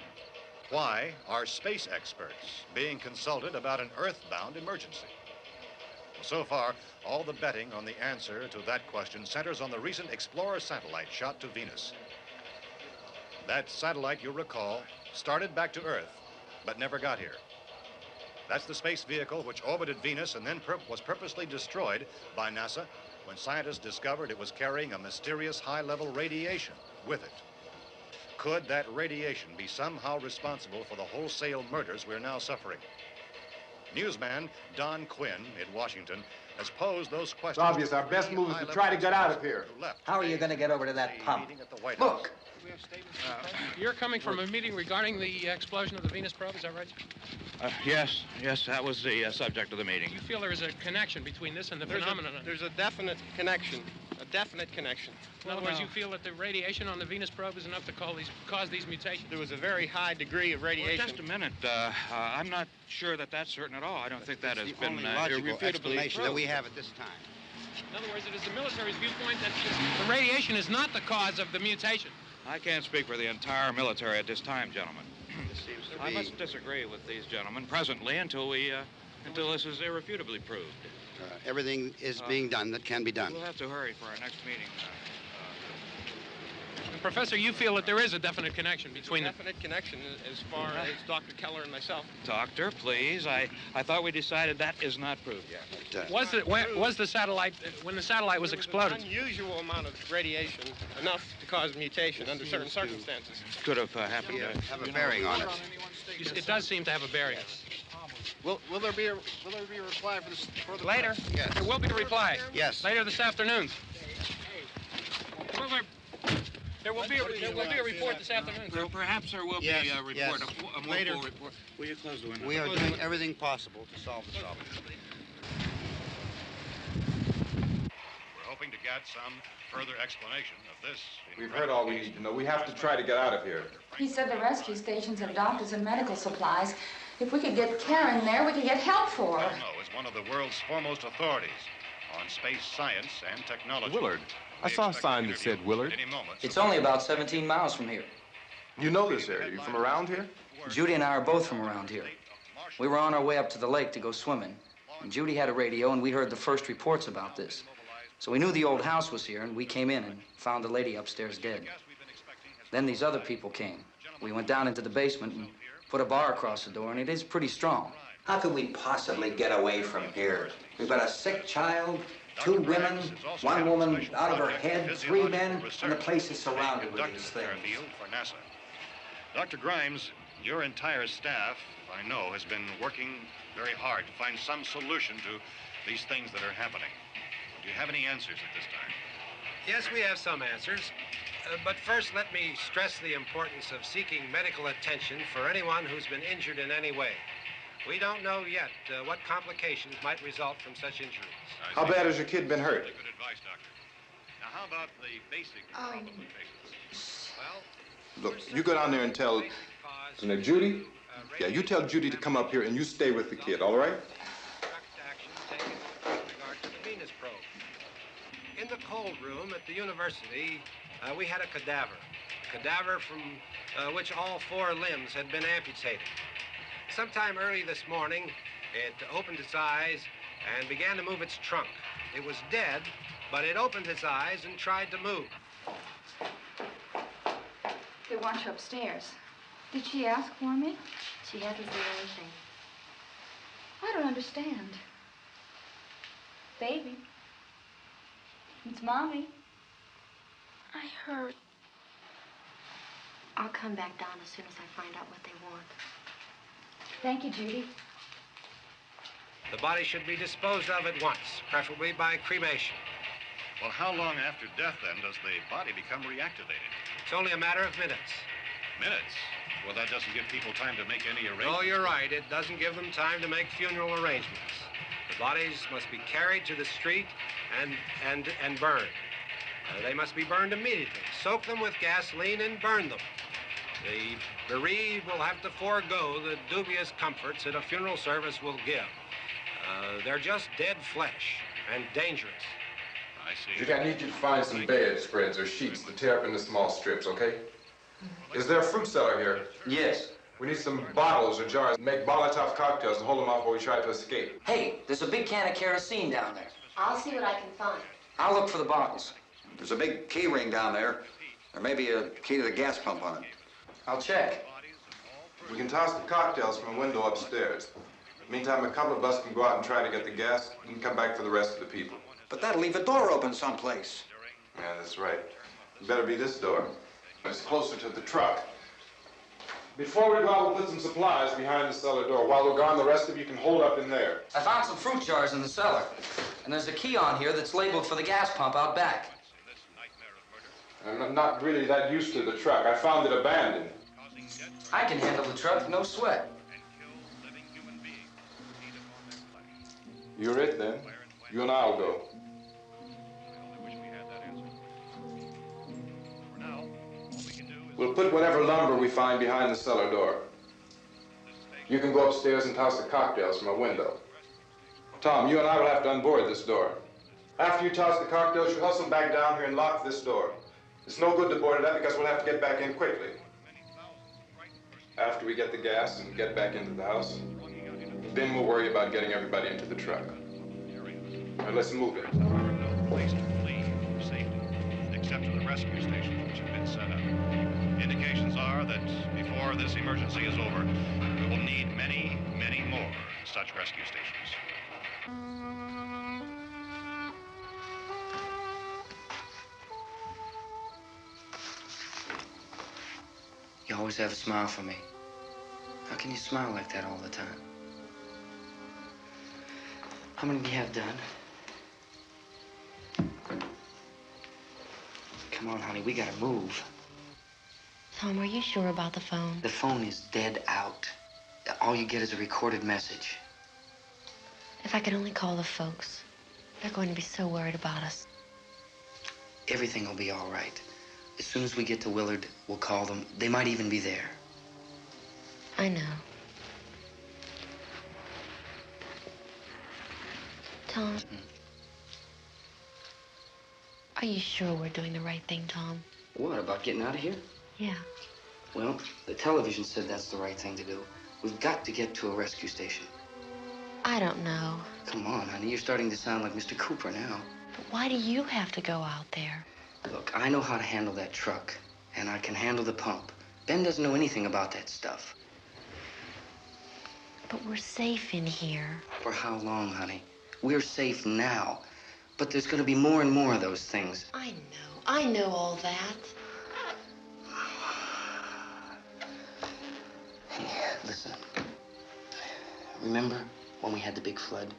S3: Why are space experts being consulted about an Earthbound emergency? Well, so far, all the betting on the answer to that question centers on the recent Explorer satellite shot to Venus. That satellite, you'll recall, started back to Earth, but never got here. That's the space vehicle which orbited Venus and then was purposely destroyed by NASA when scientists discovered it was carrying a mysterious high-level radiation with it. Could that radiation be somehow responsible for the wholesale murders we're now suffering? Newsman Don Quinn in Washington has posed those questions.
S2: It's obvious our best move is to try to get out of here.
S7: How are you going to get over to that pump? Look!
S12: You're coming from a meeting regarding the explosion of the Venus probe, is that right?
S13: Yes, that was the subject of the meeting.
S12: You feel there is a connection between this and the phenomenon?
S14: There's a definite connection.
S12: In other words, you feel that the radiation on the Venus probe is enough to cause these mutations?
S14: There was a very high degree of radiation.
S13: Well, just a minute. I'm not sure that that's certain at all. I don't think that has been
S15: logical
S13: irrefutably
S15: explanation
S13: proved.
S15: that we have at this time.
S12: In other words, it is the military's viewpoint that the radiation is not the cause of the mutation.
S13: I can't speak for the entire military at this time, gentlemen.
S15: This seems to
S13: I
S15: be...
S13: must disagree with these gentlemen presently until this is irrefutably proved.
S15: Everything is being done that can be done.
S13: We'll have to hurry for our next meeting.
S12: Professor, you feel that there is a definite connection between them?
S14: Definite connection as far as Dr. Keller and myself.
S13: Doctor, please. I thought we decided that is not proved yet.
S14: But,
S12: was the satellite, when the satellite was exploded?
S14: An unusual amount of radiation, enough to cause mutation under certain circumstances.
S13: Could have happened.
S15: Have a bearing on it.
S12: It does seem to have a bearing.
S14: Will there be a reply for the
S12: later?
S15: Yes.
S12: There will be a reply.
S15: Yes.
S12: Later this afternoon. There will be a report this afternoon.
S13: Perhaps there will be a report,
S15: yes.
S13: a more
S15: Later.
S13: full report. Will you close the window?
S15: We are doing everything possible to solve the problem.
S3: We're hoping to get some further explanation of this.
S8: We've heard all we need to know. We have to try to get out of here.
S9: He said the rescue stations have doctors and medical supplies. If we could get Karen there, we could get help for her.
S3: Romero is one of the world's foremost authorities on space science and technology.
S4: Willard. I saw a sign that said Willard.
S6: It's only about 17 miles from here.
S8: You know this area. You from around here?
S6: Judy and I are both from around here. We were on our way up to the lake to go swimming, and Judy had a radio, and we heard the first reports about this. So we knew the old house was here, and we came in and found the lady upstairs dead. Then these other people came. We went down into the basement and put a bar across the door, and it is pretty strong.
S7: How could we possibly get away from here? We've got a sick child, 2 women, 1 woman out of her head, 3 men, and the place is surrounded with these things.
S3: For NASA. Dr. Grimes, your entire staff, I know, has been working very hard to find some solution to these things that are happening. Do you have any answers at this time?
S16: Yes, we have some answers. But first, let me stress the importance of seeking medical attention for anyone who's been injured in any way. We don't know yet what complications might result from such injuries.
S8: How bad has your kid been hurt?
S3: Good advice, Doctor. Now, how about the basic problem of patients? Well,
S8: Look, you go down there and tell... Now, Judy? Yeah, you tell Judy to come up here and you stay with the kid, all right?
S16: In the cold room at the university, we had a cadaver from which all 4 limbs had been amputated. Sometime early this morning, it opened its eyes and began to move its trunk. It was dead, but it opened its eyes and tried to move.
S9: They want you upstairs. Did she ask for me?
S10: She hasn't said anything.
S9: I don't understand. Baby. It's Mommy.
S10: I heard. I'll come back down as soon as I find out what they want.
S9: Thank you, Judy.
S16: The body should be disposed of at once, preferably by cremation.
S3: Well, how long after death, then, does the body become reactivated?
S16: It's only a matter of minutes.
S3: Minutes? Well, that doesn't give people time to make any arrangements.
S16: Oh, you're right. It doesn't give them time to make funeral arrangements. The bodies must be carried to the street and burned. They must be burned immediately. Soak them with gasoline and burn them. The bereaved will have to forego the dubious comforts that a funeral service will give. They're just dead flesh and dangerous.
S3: I see.
S8: Judy, I need you to find some bedspreads or sheets to tear up into small strips, okay? Is there a fruit cellar here?
S6: Yes.
S8: We need some bottles or jars to make Molotov cocktails and hold them off while we try to escape.
S6: Hey, there's a big can of kerosene down there.
S10: I'll see what I can find.
S6: I'll look for the bottles.
S17: There's a big key ring down there. There may be a key to the gas pump on it.
S6: I'll check.
S8: We can toss the cocktails from a window upstairs. Meantime, a couple of us can go out and try to get the gas and come back for the rest of the people.
S17: But that'll leave a door open someplace.
S8: Yeah, that's right. It better be this door. It's closer to the truck. Before we go out, we'll put some supplies behind the cellar door. While we're gone, the rest of you can hold up in there.
S6: I found some fruit jars in the cellar. And there's a key on here that's labeled for the gas pump out back.
S8: I'm not really that used to the truck. I found it abandoned.
S6: I can handle the truck, no sweat.
S8: You're it, then. You and I'll go. We'll put whatever lumber we find behind the cellar door. You can go upstairs and toss the cocktails from a window. Tom, you and I will have to unboard this door. After you toss the cocktails, you hustle back down here and lock this door. It's no good to board it up because we'll have to get back in quickly. After we get the gas and get back into the house, then we'll worry about getting everybody into the truck. Now let's move it.
S3: No place to flee for safety, except to the rescue stations which have been set up. Indications are that before this emergency is over, we will need many, many more such rescue stations.
S6: You always have a smile for me. How can you smile like that all the time? How many do you have done? Come on, honey, we gotta move.
S10: Tom, are you sure about the phone?
S6: The phone is dead out. All you get is a recorded message.
S10: If I could only call the folks. They're going to be so worried about us.
S6: Everything will be all right. As soon as we get to Willard, we'll call them. They might even be there.
S10: I know. Tom, are you sure we're doing the right thing, Tom?
S6: What, about getting out of here?
S10: Yeah.
S6: Well, the television said that's the right thing to do. We've got to get to a rescue station.
S10: I don't know.
S6: Come on, honey, you're starting to sound like Mr. Cooper now.
S10: But why do you have to go out there?
S6: Look, I know how to handle that truck, and I can handle the pump. Ben doesn't know anything about that stuff.
S10: But we're safe in here.
S6: For how long, honey? We're safe now. But there's gonna be more and more of those things.
S10: I know all that.
S6: Hey, listen. Remember when we had the big flood?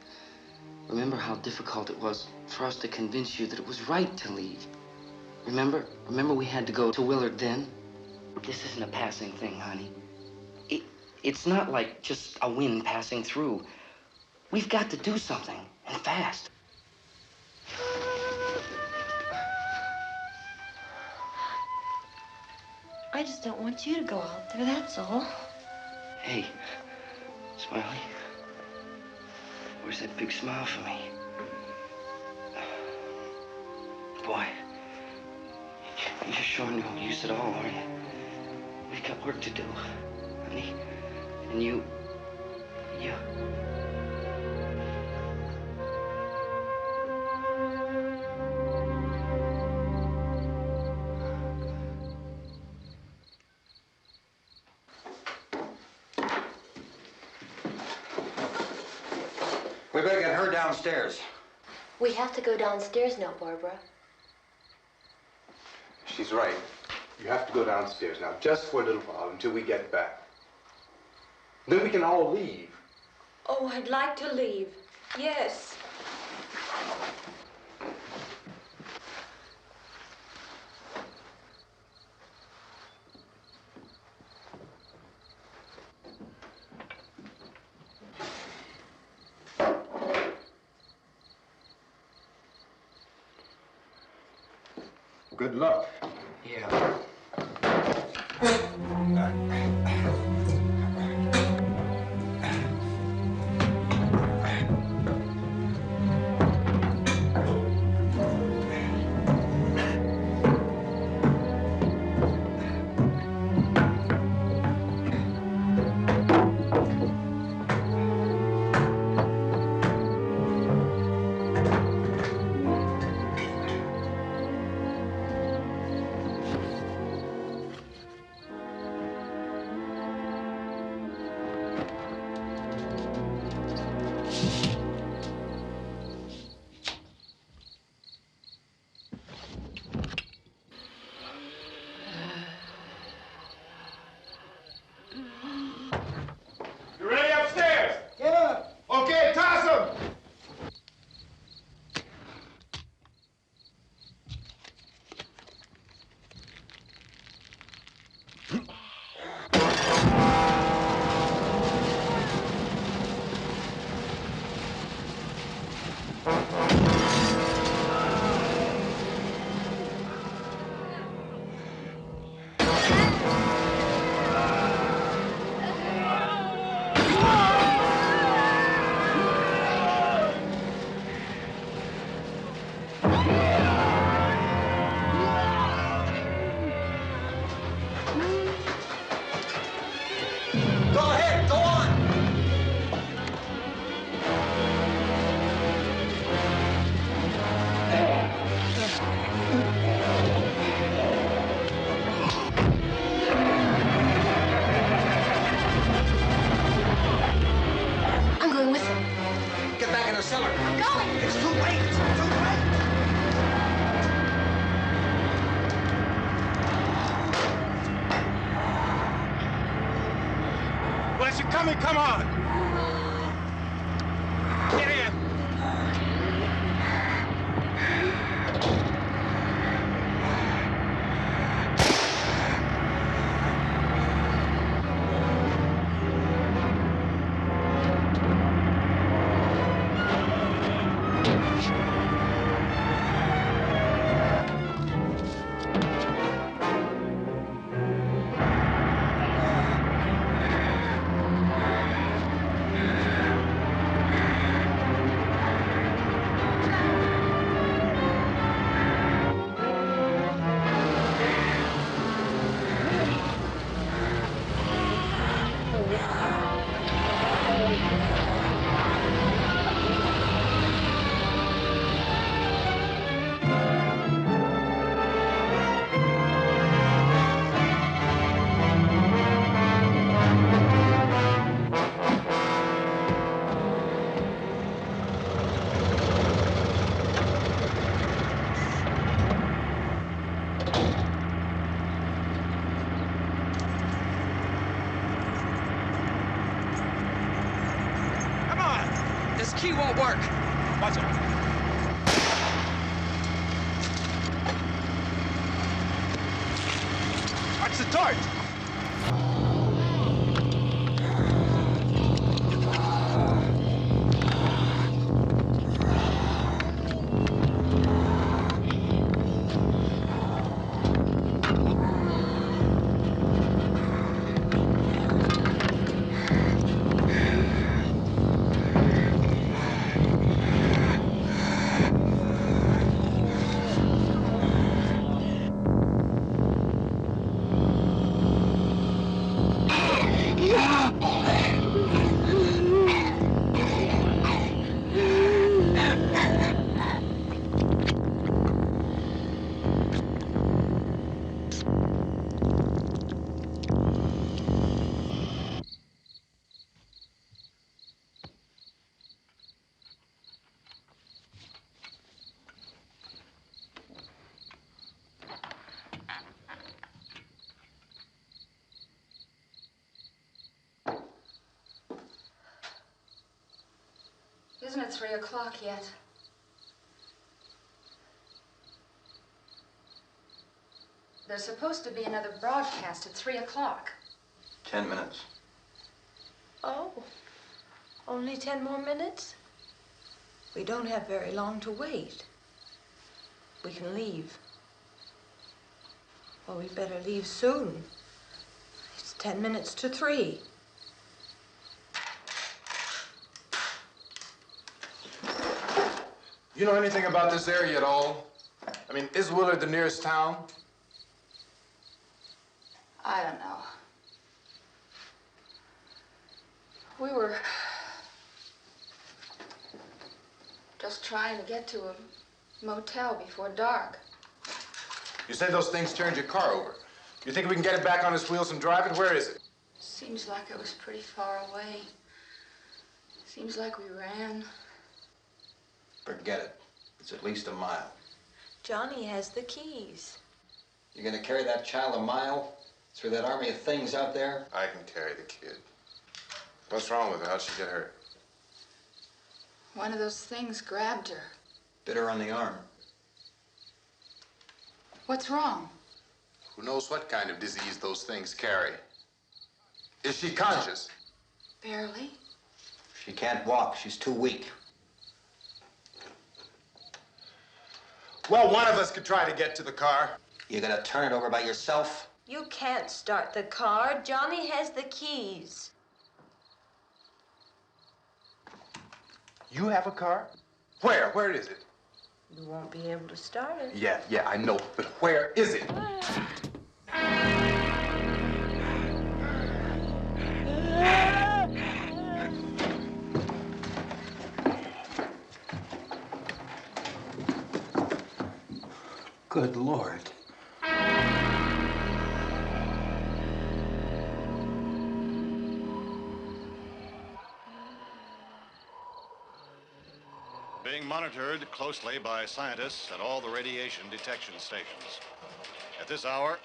S6: Remember how difficult it was for us to convince you that it was right to leave? Remember we had to go to Willard then? This isn't a passing thing, honey. It's not like just a wind passing through. We've got to do something, and fast.
S10: I just don't want you to go out there, that's all.
S6: Hey, Smiley. Where's that big smile for me? Boy, you're showing no use at all, aren't you? We've got work to do, honey. And you...
S17: We better get her downstairs.
S10: We have to go downstairs now, Barbara.
S2: She's right. You have to go downstairs now, just for a little while, until we get back. Then we can all leave.
S5: Oh, I'd like to leave. Yes.
S8: Good luck.
S6: Yeah.
S11: Come on! Get in!
S6: Key won't work.
S11: Watch it. Watch the torch.
S9: Isn't it 3 o'clock yet? There's supposed to be another broadcast at 3 o'clock.
S17: 10 minutes.
S5: Oh, only 10 more minutes? We don't have very long to wait. We can leave. Well, we better leave soon. It's 10 minutes to 3.
S8: You know anything about this area at all? I mean, is Willard the nearest town?
S9: I don't know. We were just trying to get to a motel before dark.
S8: You say those things turned your car over. You think we can get it back on its wheels and drive it? Where is it?
S9: Seems like it was pretty far away. Seems like we ran.
S17: Forget it. It's at least a mile.
S5: Johnny has the keys.
S17: You're gonna carry that child a mile through that army of things out there?
S8: I can carry the kid. What's wrong with her? How'd she get hurt?
S9: One of those things grabbed her.
S17: Bit her on the arm.
S9: What's wrong?
S8: Who knows what kind of disease those things carry? Is she conscious?
S9: Barely.
S17: She can't walk. She's too weak.
S8: Well, one of us could try to get to the car.
S7: You gonna turn it over by yourself?
S5: You can't start the car. Johnny has the keys.
S4: You have a car? Where? Where is it?
S5: You won't be able to start it.
S4: Yeah, I know. But where is it?
S7: Good Lord.
S3: Being monitored closely by scientists at all the radiation detection stations. At this hour,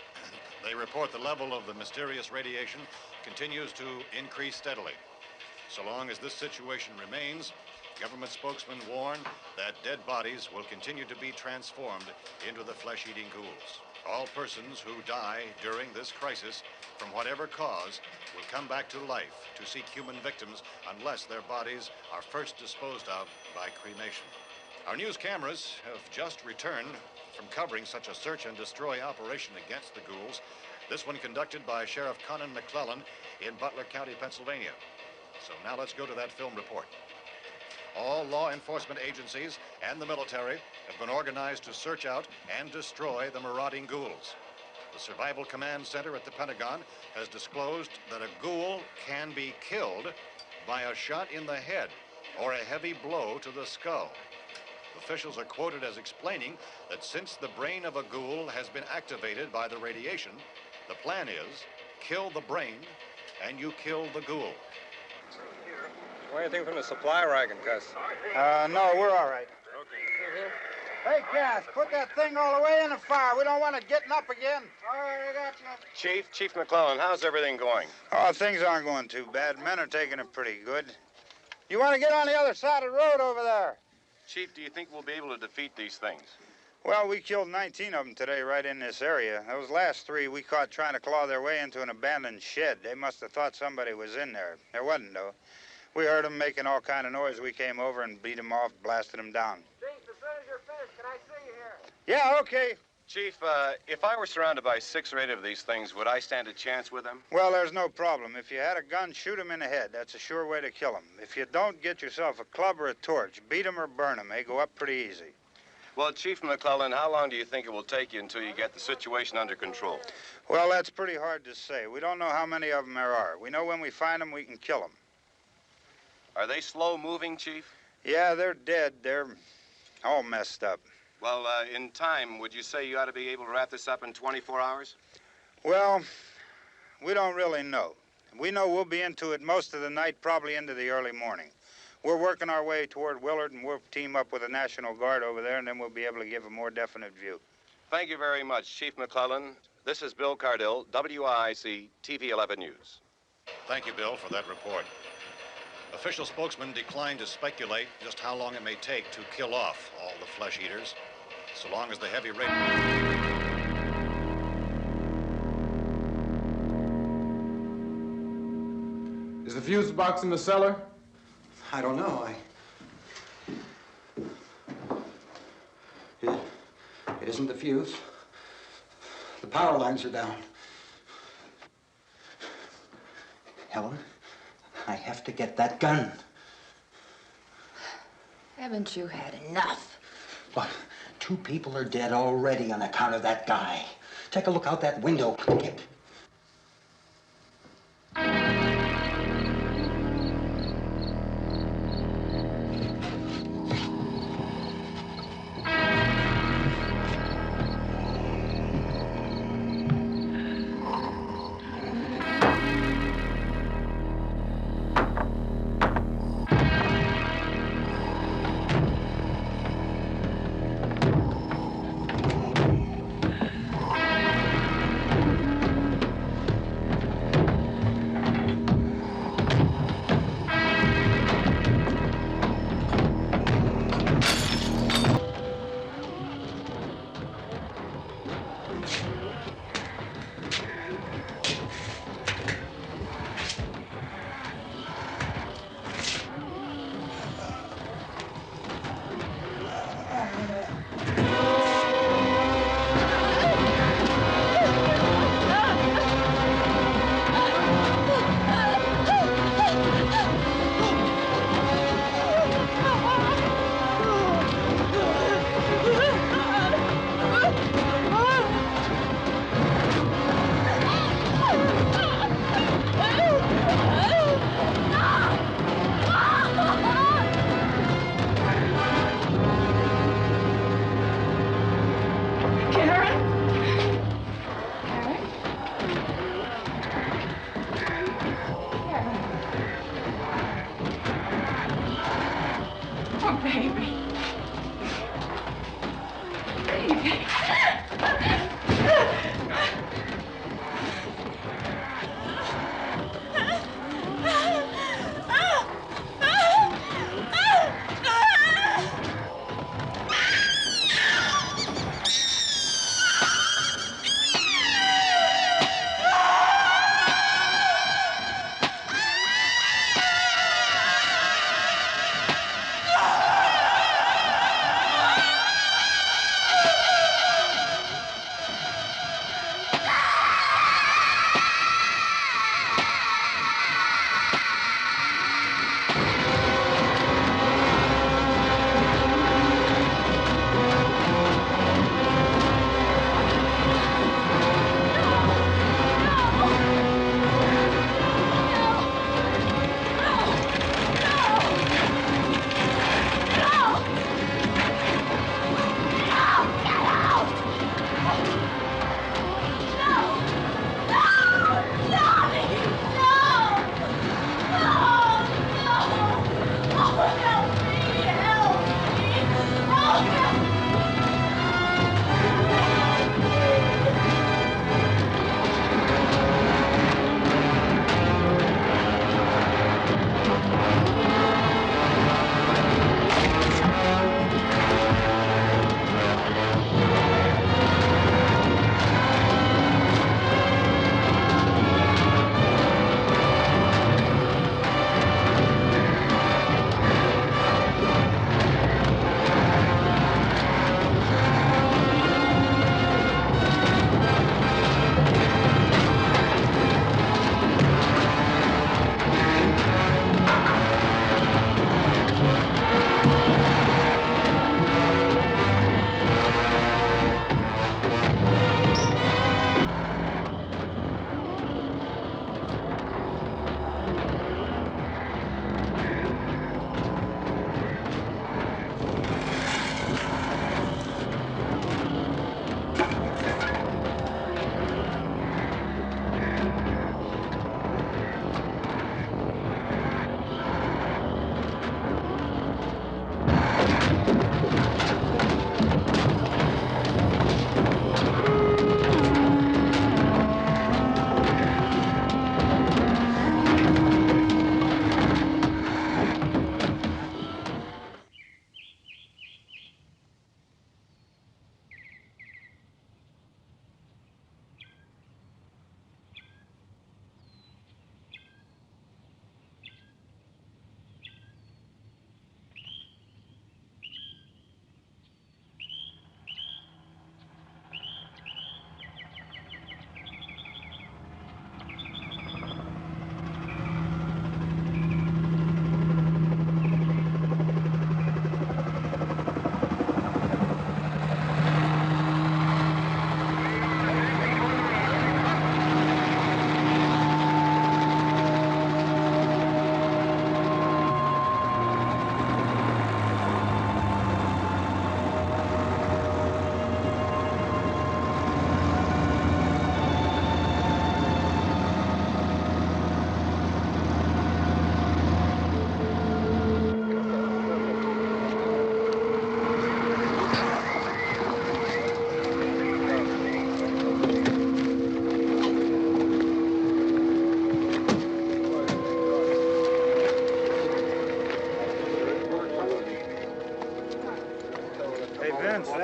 S3: they report the level of the mysterious radiation continues to increase steadily. So long as this situation remains, government spokesmen warn that dead bodies will continue to be transformed into the flesh-eating ghouls. All persons who die during this crisis, from whatever cause, will come back to life to seek human victims unless their bodies are first disposed of by cremation. Our news cameras have just returned from covering such a search and destroy operation against the ghouls, this one conducted by Sheriff Conan McClellan in Butler County, Pennsylvania. So now let's go to that film report. All law enforcement agencies and the military have been organized to search out and destroy the marauding ghouls. The Survival Command Center at the Pentagon has disclosed that a ghoul can be killed by a shot in the head or a heavy blow to the skull. Officials are quoted as explaining that since the brain of a ghoul has been activated by the radiation, the plan is kill the brain and you kill the ghoul.
S14: Anything from the supply wagon, Gus?
S18: No, we're all right. Hey, Cass, put that thing all the way in the fire. We don't want it getting up again. All right, I got you.
S14: Chief McClellan, how's everything going?
S18: Oh, things aren't going too bad. Men are taking it pretty good. You want to get on the other side of the road over there?
S14: Chief, do you think we'll be able to defeat these things?
S18: Well, we killed 19 of them today right in this area. Those last 3 we caught trying to claw their way into an abandoned shed. They must have thought somebody was in there. There wasn't, though. We heard them making all kind of noise. We came over and beat them off, blasted them down.
S19: Chief, as soon as you're finished, can I see you here?
S18: Yeah, okay.
S14: Chief, if I were surrounded by 6 or 8 of these things, would I stand a chance with them?
S18: Well, there's no problem. If you had a gun, shoot them in the head. That's a sure way to kill them. If you don't, get yourself a club or a torch. Beat them or burn them. They go up pretty easy.
S14: Well, Chief McClellan, how long do you think it will take you until you get the situation under control?
S18: Well, that's pretty hard to say. We don't know how many of them there are. We know when we find them, we can kill them.
S14: Are they slow-moving, Chief?
S18: Yeah, they're dead. They're all messed up.
S14: Well, in time, would you say you ought to be able to wrap this up in 24 hours?
S18: Well, we don't really know. We know we'll be into it most of the night, probably into the early morning. We're working our way toward Willard, and we'll team up with the National Guard over there, and then we'll be able to give a more definite view.
S14: Thank you very much, Chief McClellan. This is Bill Cardill, WIC TV 11 News.
S3: Thank you, Bill, for that report. Official spokesmen declined to speculate just how long it may take to kill off all the flesh eaters, so long as the heavy rain...
S4: Is the fuse box in the cellar?
S7: I don't know. It isn't the fuse. The power lines are down. Helen, I have to get that gun.
S5: Haven't you had enough?
S7: What? 2 people are dead already on account of that guy. Take a look out that window. Get...
S9: Oh, baby. Baby.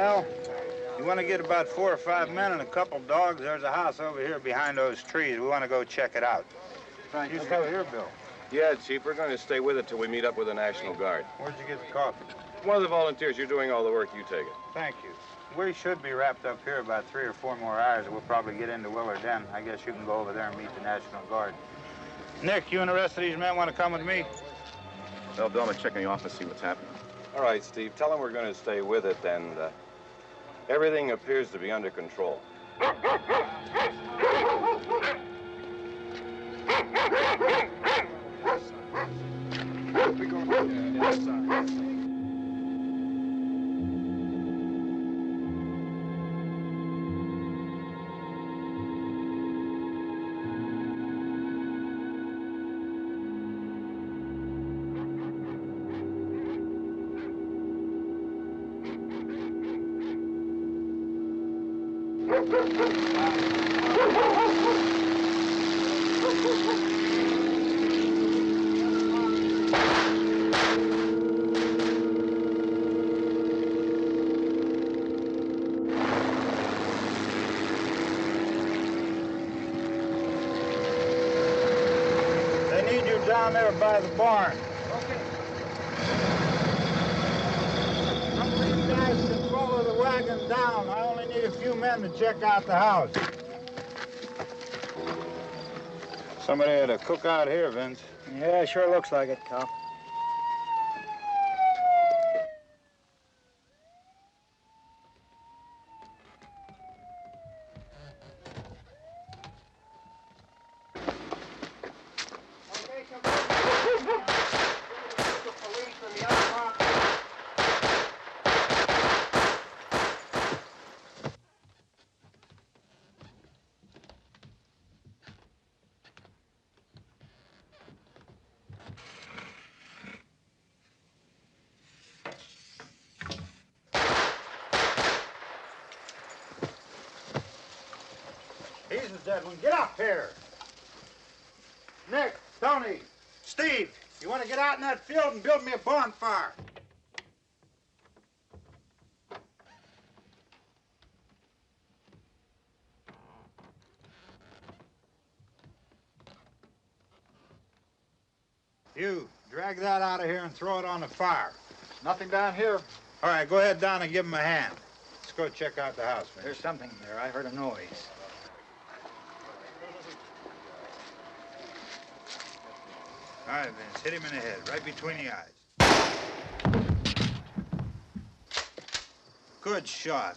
S18: Al, you want to get about 4 or 5 men and a couple dogs? There's a house over here behind those trees. We want to go check it out. You stay here, Bill.
S14: Yeah, Chief, we're going to stay with it till we meet up with the National Guard.
S18: Where'd you get the coffee?
S14: One of the volunteers. You're doing all the work. You take it.
S18: Thank you. We should be wrapped up here about 3 or 4 more hours. We'll probably get into Willard Den. I guess you can go over there and meet the National Guard. Nick, you and the rest of these men want to come with me?
S14: Well, Bill, I'm going to check in the office, see what's happening. All right, Steve. Tell them we're going to stay with it, and everything appears to be under control.
S18: They need you down there by the barn.
S19: Okay.
S18: Some of these guys can follow the wagon down. I only need a few men to check out the house. Somebody had a cookout here, Vince.
S19: Yeah, sure looks like it, Carl.
S18: He's the dead one. Get up here. Nick, Tony, Steve, you want to get out in that field and build me a bonfire? You, drag that out of here and throw it on the fire.
S19: Nothing down here.
S18: All right, go ahead down and give him a hand. Let's go check out the house, man.
S19: There's something there. I heard a noise.
S18: All right, Vince, hit him in the head, right between the eyes. Good shot.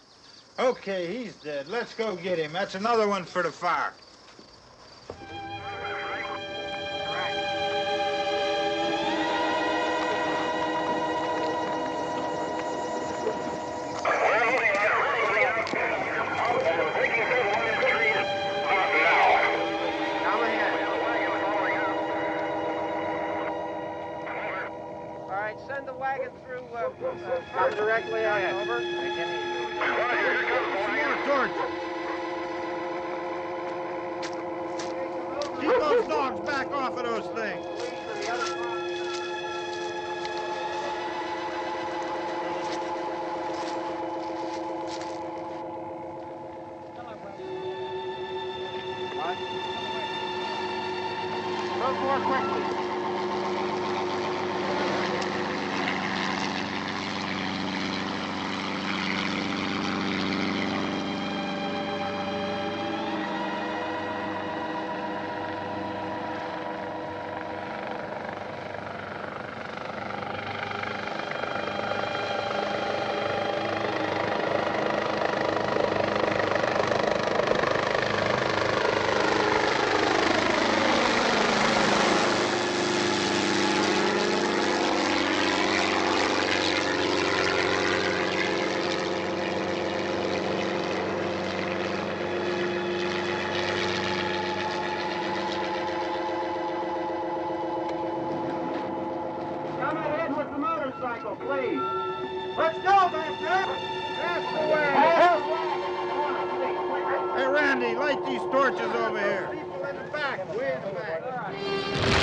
S18: Okay, he's dead. Let's go get him. That's another one for the fire.
S19: Send the wagon through directly out. Over.
S18: More torches. Keep those dogs back off of those things.
S19: Go more quickly.
S18: Please. Let's go back there. That's the way. Hey, Randy, light these torches over here. People in the back, way in the back.